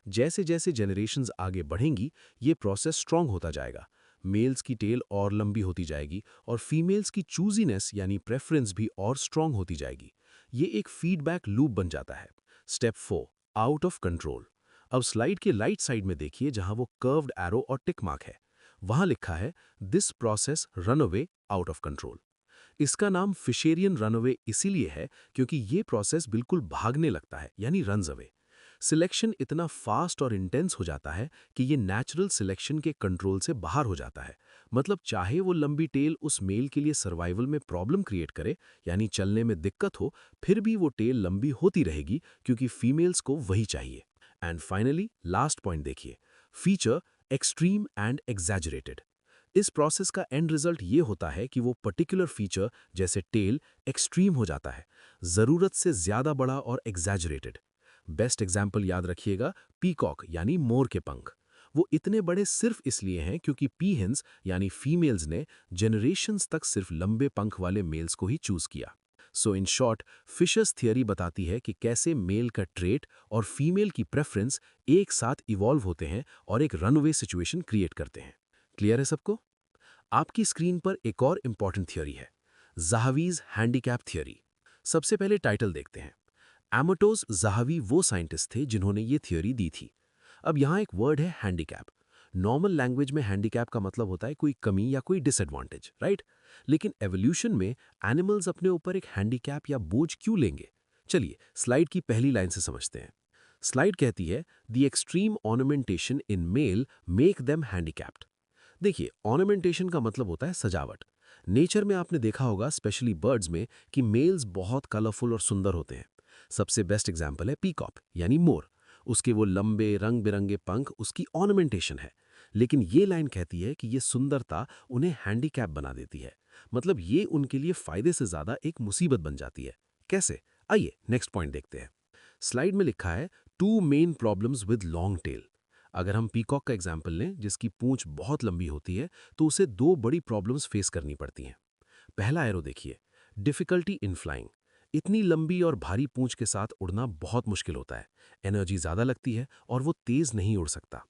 जैसे जैसे जनरेशंस आगे बढ़ेंगी, ये प्रोसेस स्ट्रॉन्ग होता जाएगा। मेल्स की टेल और लंबी होती जाएगी और फीमेल्स की चूजीनेस यानी प्रेफरेंस भी और स्ट्रॉन्ग होती जाएगी। ये एक फीडबैक लूप बन जाता है। Step 4, out of control. अब स्लाइड के राइट साइड में देखिए, जहां वो कर्व्ड एरो और टिक मार्क है, वहां लिखा है this process run away out of control. इसका नाम फिशेरियन रनअवे इसीलिए है क्योंकि ये प्रोसेस बिल्कुल भागने लगता है, यानी रन्स अवे। सिलेक्शन इतना फास्ट और इंटेंस हो जाता है कि ये नेचुरल सिलेक्शन के कंट्रोल से बाहर हो जाता है। मतलब चाहे वो लंबी टेल उस मेल के लिए सर्वाइवल में प्रॉब्लम क्रिएट करे, यानी चलने में दिक्कत हो, फिर भी वो टेल लंबी होती रहेगी क्योंकि फीमेल्स को वही चाहिए। एंड फाइनली लास्ट पॉइंट देखिए, फीचर एक्सट्रीम एंड एग्जैजरेटेड। इस प्रोसेस का एंड रिजल्ट ये होता है कि वो पर्टिकुलर फीचर जैसे टेल एक्सट्रीम हो जाता है, ज़रूरत से ज़्यादा बड़ा और एग्जैजरेटेड। बेस्ट एग्जाम्पल याद रखिएगा, पीकॉक यानी मोर के पंख। वो इतने बड़े सिर्फ इसलिए हैं क्योंकि पीहेंस यानी फीमेल्स ने जनरेशंस तक सिर्फ लंबे पंख वाले मेल्स को ही चूज किया। सो इन शॉर्ट, फिशर्स थियरी बताती है कि कैसे मेल का ट्रेट और फीमेल की प्रेफरेंस एक साथ इवॉल्व होते हैं और एक रनवे सिचुएशन क्रिएट करते हैं। क्लियर है सबको? आपकी स्क्रीन पर एक और इंपॉर्टेंट थियरी है, ज़ाहवीज़ हैंडीकैप थियरी। सबसे पहले टाइटल देखते हैं। एमोटोस ज़ाहवी वो साइंटिस्ट थे जिन्होंने ये थियरी दी थी। अब यहाँ एक वर्ड है हैंडीकैप। नॉर्मल लैंग्वेज में हैंडीकैप का मतलब होता है कोई कमी या कोई डिसएडवांटेज, राइट? लेकिन एवोल्यूशन में एनिमल्स अपने ऊपर एक हैंडीकैप या बोझ क्यों लेंगे? चलिए स्लाइड की पहली लाइन से समझते हैं। स्लाइड कहती है, the extreme ornamentation in male make them handicapped. देखिए, ऑर्नामेंटेशन का मतलब होता है सजावट। नेचर में आपने देखा होगा, स्पेशली बर्ड्स में, कि मेल्स बहुत कलरफुल और सुंदर होते हैं। सबसे बेस्ट एग्जाम्पल है पीकॉक यानी मोर। उसके वो लंबे रंग बिरंगे पंख उसकी ऑर्नामेंटेशन है। लेकिन ये लाइन कहती है कि ये सुंदरता उन्हें हैंडीकैप बना देती है। मतलब ये उनके लिए फायदे से ज्यादा एक मुसीबत बन जाती है। कैसे? आइए नेक्स्ट पॉइंट देखते हैं। स्लाइड में लिखा है, two main problems with long tail. अगर हम पीकॉक का एग्जाम्पल लें, जिसकी पूंछ बहुत लंबी होती है, तो उसे दो बड़ी प्रॉब्लम्स फेस करनी पड़ती हैं। पहला एरो देखिए, डिफिकल्टी इन फ्लाइंग। इतनी लंबी और भारी पूंछ के साथ उड़ना बहुत मुश्किल होता है, एनर्जी ज़्यादा लगती है और वो तेज़ नहीं उड़ सकता।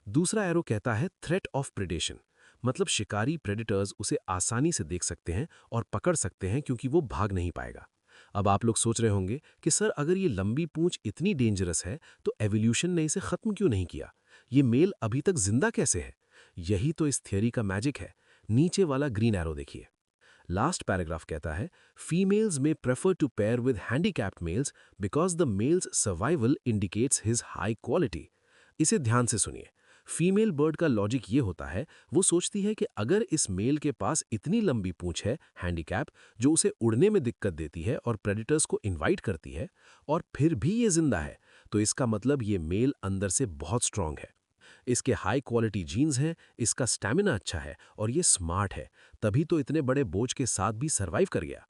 दूसरा एरो कहता है थ्रेट ऑफ प्रेडेशन, मतलब शिकारी प्रेडेटर्स उसे आसानी से देख सकते हैं और पकड़ सकते हैं क्योंकि वो भाग नहीं पाएगा। अब आप लोग सोच रहे होंगे कि सर, अगर ये लंबी पूंछ इतनी डेंजरस है तो एवोल्यूशन ने इसे खत्म क्यों नहीं किया? ये मेल अभी तक जिंदा कैसे है? यही तो इस थियरी का मैजिक है। नीचे वाला ग्रीन एरो देखिए। लास्ट पैराग्राफ कहता है, फीमेल्स में prefer to pair with handicapped males because the males survival indicates his high quality. इसे ध्यान से सुनिए। फीमेल बर्ड का लॉजिक ये होता है, वो सोचती है कि अगर इस मेल के पास इतनी लंबी पूंछ है, हैंडीकैप, जो उसे उड़ने में दिक्कत देती है और प्रेडेटर्स को इनवाइट करती है, और फिर भी ये जिंदा है, तो इसका मतलब ये मेल अंदर से बहुत स्ट्रांग है। इसके हाई क्वालिटी जीन्स हैं, इसका स्टैमिना अच्छा है और ये स्मार्ट है, तभी तो इतने बड़े बोझ के साथ भी सर्वाइव कर गया।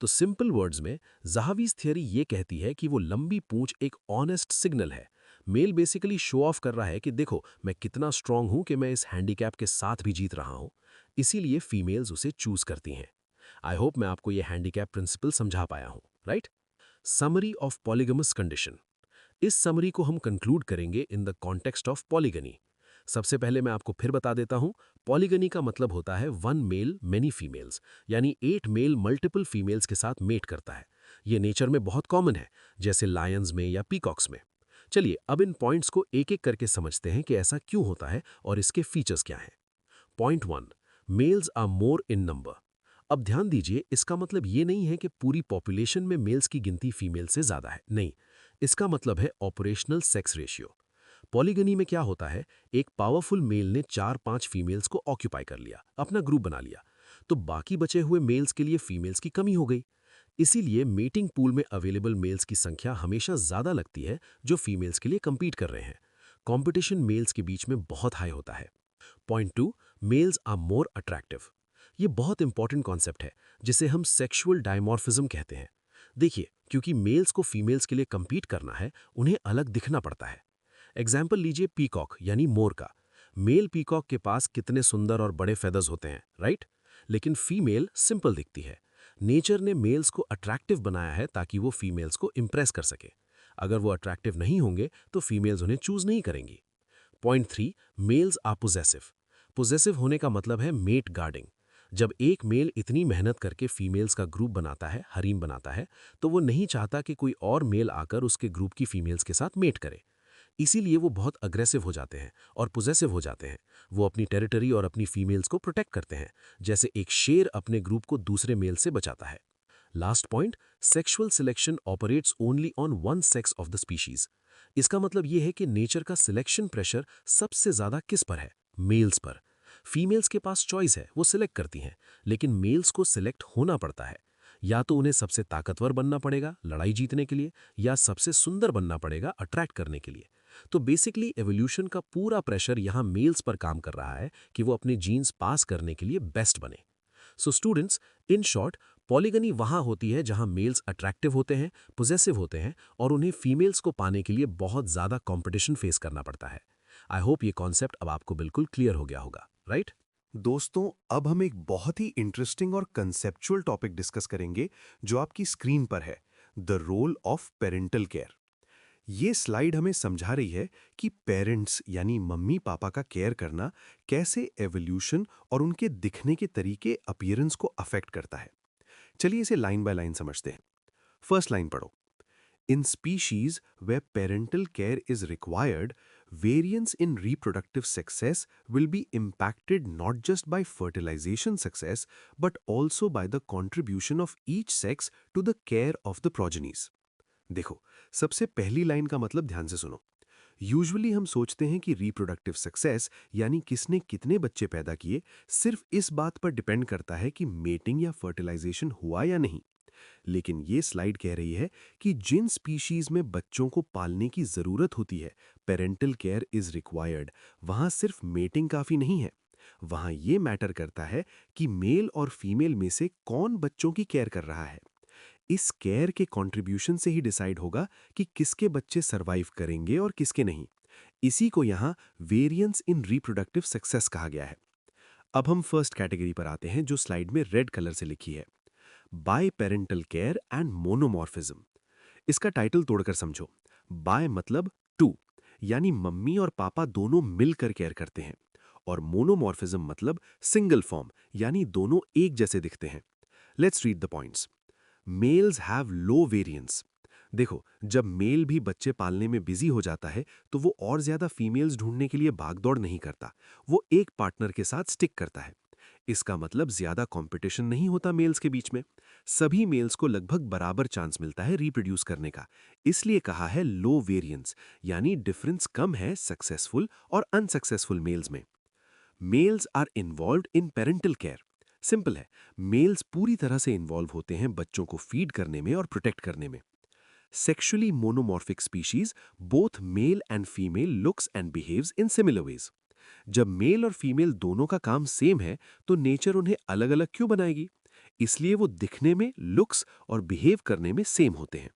तो सिंपल वर्ड्स में ज़ाहवीज़ थियरी ये कहती है कि वो लंबी पूंछ एक ऑनेस्ट सिग्नल है। मेल बेसिकली शो ऑफ कर रहा है कि देखो, मैं कितना स्ट्रांग हूं कि मैं इस हैंडीकैप के साथ भी जीत रहा हूं। इसीलिए फीमेल्स उसे चूज करती हैं। आई होप मैं आपको ये हैंडीकैप प्रिंसिपल समझा पाया हूं, right? Summary of polygamous condition. इस समरी को हम कंक्लूड करेंगे इन द कॉन्टेक्स्ट ऑफ पॉलीगनी। सबसे पहले मैं आपको फिर बता देता हूं, पॉलीगनी का मतलब होता है वन मेल मेनी फीमेल्स, यानी 8 मेल मल्टीपल फीमेल्स के साथ मेट करता है। ये नेचर में बहुत कॉमन है, जैसे लायंस में या पीकॉक्स में। चलिए अब इन पॉइंट्स को एक एक करके समझते हैं कि ऐसा क्यों होता है और इसके फीचर्स क्या हैं। Point 1, males are more in number. अब ध्यान दीजिए, इसका मतलब ये नहीं है कि पूरी पॉपुलेशन में मेल्स की गिनती फीमेल से ज्यादा है, नहीं। इसका मतलब है ऑपरेशनल सेक्स रेशियो। पॉलीगनी में क्या होता है, एक पावरफुल मेल ने 4-5 फीमेल्स को ऑक्यूपाई कर लिया, अपना ग्रुप बना लिया, तो बाकी बचे हुए मेल्स के लिए फीमेल्स की कमी हो गई। इसीलिए मेटिंग पूल में अवेलेबल मेल्स की संख्या हमेशा ज़्यादा लगती है जो फीमेल्स के लिए compete कर रहे हैं। कंपटीशन मेल्स के बीच में बहुत हाई होता है। Point 2, males are more attractive. ये बहुत इंपॉर्टेंट कॉन्सेप्ट है जिसे हम सेक्सुअल डायमॉर्फिज्म कहते हैं। देखिए, क्योंकि मेल्स को फीमेल्स के लिए compete करना है, उन्हें अलग दिखना पड़ता है। एग्जाम्पल लीजिए पीकॉक यानी मोर का। मेल पीकॉक के पास कितने सुंदर और बड़े फेदर्स होते हैं, राइट? लेकिन फीमेल सिंपल दिखती है। नेचर ने मेल्स को अट्रैक्टिव बनाया है ताकि वो फीमेल्स को इम्प्रेस कर सके। अगर वो अट्रैक्टिव नहीं होंगे तो फीमेल्स उन्हें चूज नहीं करेंगी। Point 3, males are possessive. Possessive होने का मतलब है मेट गार्डिंग। जब एक मेल इतनी मेहनत करके फीमेल्स का ग्रुप बनाता है, हरीम बनाता है, तो वो नहीं चाहता कि कोई और मेल आकर उसके ग्रुप की फीमेल्स के साथ मेट करे। इसीलिए वो बहुत अग्रेसिव हो जाते हैं और पोजेसिव हो जाते हैं। वो अपनी टेरिटरी और अपनी फीमेल्स को प्रोटेक्ट करते हैं, जैसे एक शेर अपने ग्रुप को दूसरे मेल से बचाता है। Last point, sexual selection operates only on one sex of the species. इसका मतलब ये है कि नेचर का सिलेक्शन प्रेशर सबसे ज्यादा किस पर है? मेल्स पर। फीमेल्स के पास चॉइस है, वो सिलेक्ट करती हैं, लेकिन मेल्स को सिलेक्ट होना पड़ता है। या तो उन्हें सबसे ताकतवर बनना पड़ेगा लड़ाई जीतने के लिए, या सबसे सुंदर बनना पड़ेगा अट्रैक्ट करने के लिए। तो बेसिकली एवोल्यूशन का पूरा प्रेशर यहाँ मेल्स पर काम कर रहा है कि वो अपने जीन्स पास करने के लिए बेस्ट बने। सो स्टूडेंट्स, इन शॉर्ट, पॉलीगनी वहाँ होती है जहाँ मेल्स अट्रैक्टिव होते हैं, पोजेसिव होते हैं और उन्हें फीमेल्स को पाने के लिए बहुत ज़्यादा कॉम्पिटिशन फेस करना पड़ता है। आई होप ये कॉन्सेप्ट अब आपको बिल्कुल क्लियर हो गया होगा, राइट? दोस्तों, अब हम एक बहुत ही इंटरेस्टिंग और कंसेप्चुअल टॉपिक डिस्कस करेंगे जो आपकी स्क्रीन पर है, the role of parental care. ये स्लाइड हमें समझा रही है कि पेरेंट्स यानी मम्मी पापा का केयर करना कैसे एवोल्यूशन और उनके दिखने के तरीके अपीयरेंस को अफेक्ट करता है। चलिए इसे लाइन बाय लाइन समझते हैं। फर्स्ट लाइन पढ़ो। In species where parental care is required, variance in reproductive success will be impacted not just by fertilization success, but also by the contribution of each sex to the care of the progenies. देखो, सबसे पहली line का मतलब ध्यान से सुनो। Usually हम सोचते हैं कि रिप्रोडक्टिव सक्सेस यानी किसने कितने बच्चे पैदा किए सिर्फ इस बात पर डिपेंड करता है कि मेटिंग या फर्टिलाइजेशन हुआ या नहीं। लेकिन ये स्लाइड कह रही है कि जिन स्पीशीज में बच्चों को पालने की जरूरत होती है, पेरेंटल केयर इज रिक्वायर्ड, वहां सिर्फ मेटिंग काफी नहीं है। वहां ये मैटर करता है कि मेल और फीमेल में से कौन बच्चों की केयर कर रहा है। इस केयर के कंट्रीब्यूशन से ही डिसाइड होगा कि किसके बच्चे सरवाइव करेंगे और किसके नहीं। इसी को यहाँ वेरिएंस इन रिप्रोडक्टिव सक्सेस कहा गया है। अब हम फर्स्ट कैटेगरी पर आते हैं जो स्लाइड में रेड कलर से लिखी है, by parental care and monomorphism. इसका टाइटल तोड़कर समझो। बाय मतलब टू, यानी मम्मी और पापा दोनों मिलकर केयर करते हैं, और मोनोमॉर्फिज्म मतलब सिंगल फॉर्म, यानी दोनों एक जैसे दिखते हैं। Let's read the points. Males have low variance. देखो, जब मेल भी बच्चे पालने में बिजी हो जाता है तो वो और ज्यादा फीमेल्स ढूंढने के लिए भागदौड़ नहीं करता, वो एक पार्टनर के साथ स्टिक करता है। इसका मतलब ज्यादा कंपटीशन नहीं होता मेल्स के बीच में। सभी मेल्स को लगभग बराबर चांस मिलता है रिप्रोड्यूस करने का। इसलिए कहा है लो वेरिएंस, यानी डिफरेंस कम है सक्सेसफुल और अनसक्सेसफुल मेल्स में। Males are involved in parental care. Simple है, मेल्स पूरी तरह से इन्वॉल्व होते हैं बच्चों को फीड करने में और प्रोटेक्ट करने में। Sexually monomorphic species both male and female looks and behaves in similar ways. जब मेल और फीमेल दोनों का काम सेम है तो नेचर उन्हें अलग अलग क्यों बनाएगी? इसलिए वो दिखने में, लुक्स और बिहेव करने में सेम होते हैं।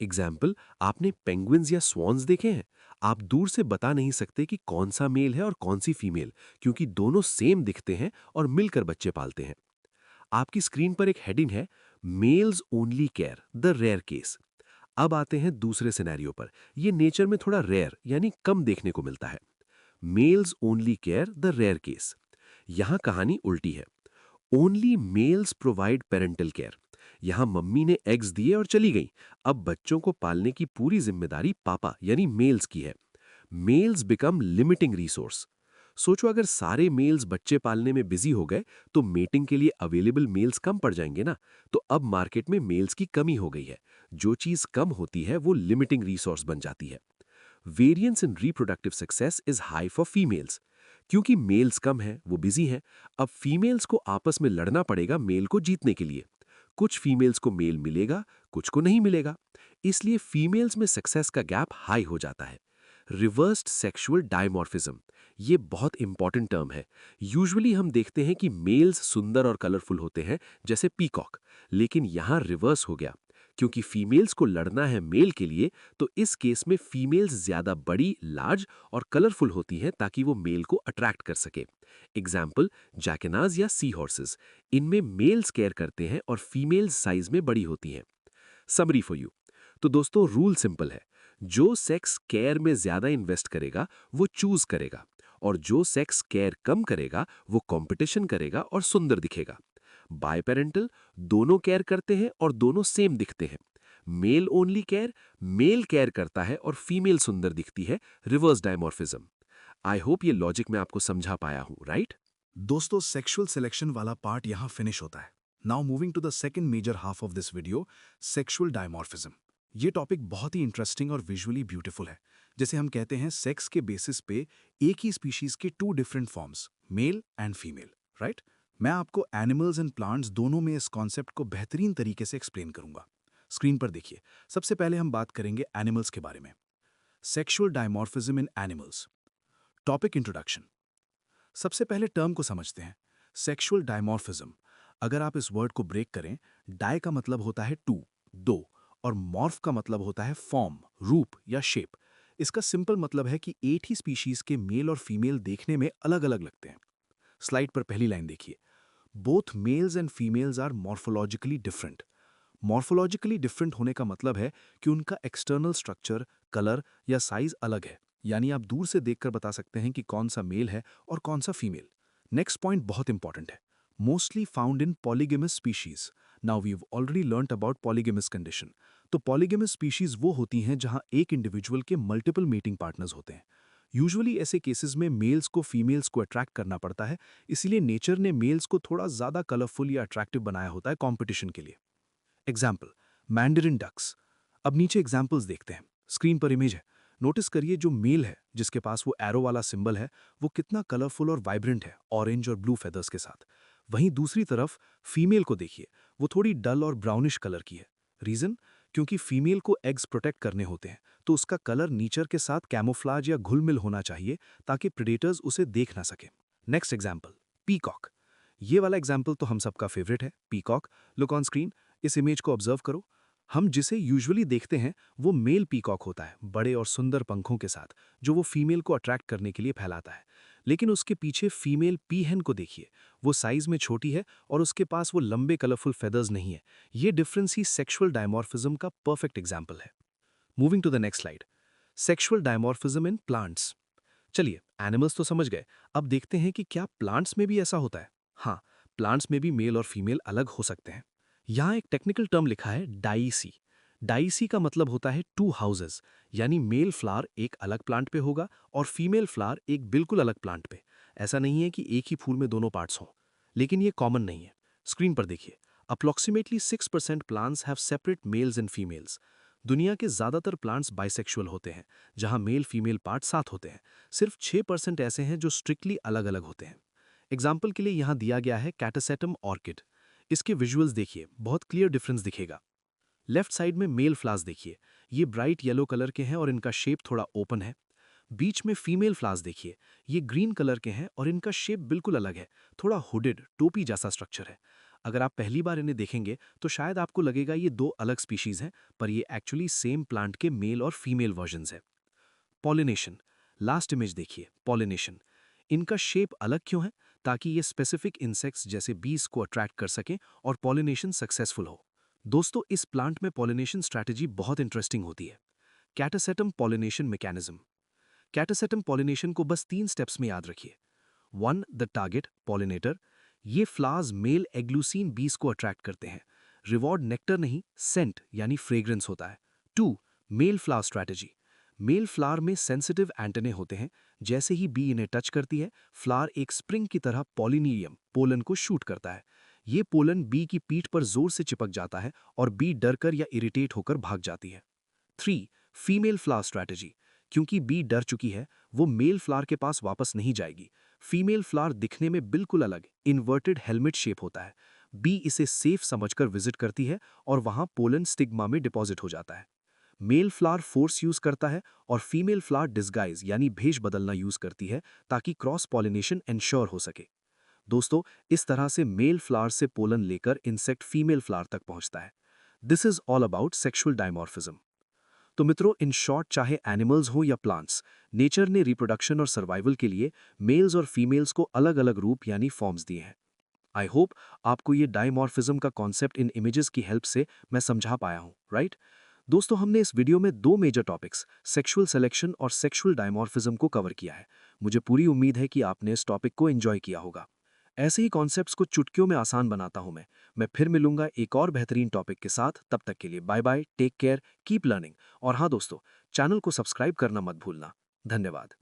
एग्जाम्पल, आपने पेंगुइन्स या स्वॉन्स देखे हैं? आप दूर से बता नहीं सकते कि कौन सा मेल है और कौन सी फीमेल, क्योंकि दोनों सेम दिखते हैं और मिलकर बच्चे पालते हैं। आपकी स्क्रीन पर एक हेडिंग है, males only care the rare case. अब आते हैं दूसरे सिनेरियो पर। यह नेचर में थोड़ा रेयर यानी कम देखने को मिलता है। Males only care the rare case. यहां कहानी उल्टी है। Only males provide parental care. यहां मम्मी ने एग्स दिए और चली गई, अब बच्चों को पालने की पूरी जिम्मेदारी पापा यानी मेल्स की है। Males become limiting resource. सोचो, अगर सारे मेल्स बच्चे पालने में बिजी हो गए तो मेटिंग के लिए अवेलेबल मेल्स कम पड़ जाएंगे ना। तो अब मार्केट में मेल्स की कमी हो गई है। जो चीज कम होती है वो लिमिटिंग रिसोर्स बन जाती है। Variance in reproductive success is high for females. क्योंकि मेल्स कम हैं, वो बिजी हैं, अब फीमेल्स को आपस में लड़ना पड़ेगा मेल को जीतने के लिए। कुछ फीमेल्स को मेल मिलेगा, कुछ को नहीं मिलेगा, इसलिए फीमेल्स में सक्सेस का गैप हाई हो जाता है। रिवर्स्ड सेक्सुअल डायमॉर्फिज्म, ये बहुत इंपॉर्टेंट टर्म है। यूजुअली हम देखते हैं कि मेल्स सुंदर और कलरफुल होते हैं, जैसे पीकॉक, लेकिन यहाँ रिवर्स हो गया। क्योंकि फीमेल्स को लड़ना है मेल के लिए, तो इस केस में फीमेल्स ज्यादा बड़ी, लार्ज और कलरफुल होती हैं ताकि वो मेल को अट्रैक्ट कर सके। एग्जाम्पल, जैकेनाज या सी हॉर्सेस, इनमें मेल्स केयर करते हैं और फीमेल्स साइज में बड़ी होती हैं। Summary for you. तो दोस्तों, रूल सिंपल है, जो सेक्स केयर में ज्यादा इन्वेस्ट करेगा वो चूज करेगा, और जो सेक्स केयर कम करेगा वो कंपटीशन करेगा और सुंदर दिखेगा। बाय पेरेंटल, दोनों केयर करते हैं और दोनों सेम दिखते हैं। Male only care, male care करता है और फीमेल सुंदर दिखती है, रिवर्स डायमॉर्फिज्म। आई होप ये लॉजिक मैं आपको समझा पाया हूं, राइट? दोस्तों, सेक्सुअल सिलेक्शन वाला पार्ट यहाँ फिनिश होता है। Now moving to the second major half of this video, sexual dimorphism. ये टॉपिक बहुत ही इंटरेस्टिंग और विजुअली ब्यूटीफुल है। जैसे हम कहते हैं, सेक्स के बेसिस पे एक ही स्पीशीज के two different forms, male and female, right? मैं आपको एनिमल्स एंड प्लांट्स दोनों में इस कॉन्सेप्ट को बेहतरीन तरीके से एक्सप्लेन करूंगा। स्क्रीन पर देखिए। सबसे पहले हम बात करेंगे एनिमल्स के बारे में। सेक्सुअल डायमॉर्फिज्म इन एनिमल्स। Topic introduction. सबसे पहले टर्म को समझते हैं, सेक्सुअल डायमॉर्फिज्म। अगर आप इस वर्ड को ब्रेक करें, डाई का मतलब होता है टू, दो, और मॉर्फ का मतलब होता है फॉर्म, रूप या शेप। इसका सिंपल मतलब है कि एक ही स्पीशीज के मेल और फीमेल देखने में अलग अलग लगते हैं। स्लाइड पर पहली लाइन देखिए, both males and females are morphologically different. Morphologically different होने का मतलब है कि उनका एक्सटर्नल स्ट्रक्चर, कलर या साइज अलग है। यानी आप दूर से देखकर बता सकते हैं कि कौन सा मेल है और कौन सा फीमेल। नेक्स्ट पॉइंट बहुत इंपॉर्टेंट है, mostly found in polygamous species. Now we have already learned about polygamous condition. तो पॉलीगेमस स्पीशीज वो होती हैं जहां एक इंडिविजुअल के मल्टीपल मीटिंग पार्टनर्स होते हैं। यूजुअली ऐसे केसेस में मेल्स को फीमेल्स को अट्रैक्ट करना पड़ता है, इसीलिए नेचर ने मेल्स को थोड़ा ज्यादा कलरफुल या अट्रैक्टिव बनाया होता है कॉम्पिटिशन के लिए। Example, Mandarin ducks. अब नीचे एग्जाम्पल्स देखते हैं। स्क्रीन पर इमेज है। नोटिस करिए, जो मेल है जिसके पास वो एरो वाला सिंबल है, वो कितना कलरफुल और वाइब्रेंट है, ऑरेंज और ब्लू फेदर्स के साथ। वहीं दूसरी तरफ फीमेल को देखिए, वो थोड़ी डल और ब्राउनिश कलर की है। रीजन, क्योंकि फीमेल को एग्स प्रोटेक्ट करने होते हैं, तो उसका कलर नेचर के साथ कैमोफ्लाज या घुल मिल होना चाहिए ताकि प्रेडेटर्स उसे देख ना सके। Next example, peacock. ये वाला एग्जाम्पल तो हम सबका फेवरेट है, पीकॉक। लुक ऑन स्क्रीन, इस इमेज को ऑब्जर्व करो। हम जिसे यूजुअली देखते हैं वो मेल पीकॉक होता है, बड़े और सुंदर पंखों के साथ, जो वो फीमेल को अट्रैक्ट करने के लिए फैलाता है। लेकिन उसके पीछे फीमेल पीहेन को देखिए, वो साइज में छोटी है और उसके पास वो लंबे कलरफुल फेदर्स नहीं है। ये डिफरेंस ही सेक्सुअल डायमॉर्फिज्म का परफेक्ट एग्जाम्पल है। Moving to the next slide, sexual dimorphism in plants. चलिए, एनिमल्स तो समझ गए, अब देखते हैं कि क्या प्लांट्स में भी ऐसा होता है। हाँ, प्लांट्स में भी मेल और फीमेल अलग हो सकते हैं। यहाँ एक टेक्निकल टर्म लिखा है, डाइसी। डाइसी का मतलब होता है टू हाउसेस, यानी मेल फ्लावर एक अलग प्लांट पे होगा और फीमेल फ्लावर एक बिल्कुल अलग प्लांट पे। ऐसा नहीं है कि एक ही फूल में दोनों पार्ट्स हों, लेकिन ये कॉमन नहीं है। स्क्रीन पर देखिए, approximately 6% plants have separate mails and females. दुनिया के ज्यादातर प्लांट्स बाइसेक्सुअल होते हैं, जहां मेल फीमेल पार्ट साथ होते हैं। सिर्फ 6% ऐसे हैं जो स्ट्रिक्टली अलग अलग होते हैं। एग्जाम्पल के लिए यहाँ दिया गया है कैटासेटम ऑर्किड। इसके विजुअल्स देखिए, बहुत क्लियर डिफरेंस दिखेगा। लेफ्ट साइड में मेल फ्लावर्स देखिए, ये ब्राइट येलो कलर के हैं और इनका शेप थोड़ा ओपन है। बीच में फीमेल फ्लावर्स देखिए, ये ग्रीन कलर के हैं और इनका शेप बिल्कुल अलग है, थोड़ा हुडेड, टोपी जैसा स्ट्रक्चर है। अगर आप पहली बार इन्हें देखेंगे तो शायद आपको लगेगा ये दो अलग स्पीशीज हैं, पर ये एक्चुअली सेम प्लांट के मेल और फीमेल वर्जन्स हैं। पॉलिनेशन, लास्ट इमेज देखिए, पॉलिनेशन। इनका शेप अलग क्यों है? ताकि ये स्पेसिफिक इंसेक्ट्स जैसे बीज को अट्रैक्ट कर सकें और पॉलिनेशन सक्सेसफुल हो। दोस्तों, इस प्लांट में पॉलिनेशन स्ट्रैटेजी बहुत इंटरेस्टिंग होती है। कैटासेटम पॉलिनेशन मैकेनिज्म। कैटासेटम पॉलिनेशन को बस 3 स्टेप्स में याद रखिए। 1, द टारगेट पॉलिनेटर। ये फ्लावर्स मेल एग्लूसीन बीज को अट्रैक्ट करते हैं। रिवॉर्ड नेक्टर नहीं, सेंट यानी फ्रेग्रेंस होता है। 2, male flower strategy. Male flower में सेंसिटिव एंटेने होते हैं। जैसे ही बी इन्हें टच करती है, फ्लावर एक स्प्रिंग की तरह पॉलिनियम पोलन को शूट करता है। ये पोलन बी की पीठ पर जोर से चिपक जाता है और बी डरकर या इरिटेट होकर भाग जाती है। 3, फीमेल फ्लावर स्ट्रैटेजी। क्योंकि बी डर चुकी है, वो मेल फ्लावर के पास वापस नहीं जाएगी। फीमेल फ्लावर दिखने में बिल्कुल अलग, इन्वर्टेड हेलमेट शेप होता है। बी इसे सेफ समझकर विजिट करती है और वहां पोलन स्टिग्मा में डिपॉजिट हो जाता है। मेल फ्लावर फोर्स यूज करता है और फीमेल फ्लावर डिस्गाइज यानी भेष बदलना यूज करती है ताकि क्रॉस पॉलिनेशन एंश्योर हो सके। दोस्तों, इस तरह से मेल फ्लावर से पोलन लेकर इंसेक्ट फीमेल फ्लावर तक पहुंचता है। This is all about sexual dimorphism. तो मित्रों, इन शॉर्ट, चाहे एनिमल्स हो या प्लांट्स, नेचर ने रिप्रोडक्शन और सर्वाइवल के लिए मेल्स और फीमेल्स को अलग अलग रूप यानी फॉर्म्स दिए हैं। आई होप आपको ये डायमॉर्फिज्म का कॉन्सेप्ट इन इमेजेस की हेल्प से मैं समझा पाया हूँ, राइट? दोस्तों, हमने इस वीडियो में दो मेजर टॉपिक्स, सेक्सुअल सिलेक्शन और सेक्सुअल डायमॉर्फिज्म को कवर किया है। मुझे पूरी उम्मीद है कि आपने इस टॉपिक को एंजॉय किया होगा। ऐसे ही कॉन्सेप्ट्स को चुटकियों में आसान बनाता हूं मैं फिर मिलूंगा एक और बेहतरीन टॉपिक के साथ। तब तक के लिए bye bye, take care, keep learning. और हाँ दोस्तों, चैनल को सब्सक्राइब करना मत भूलना। धन्यवाद।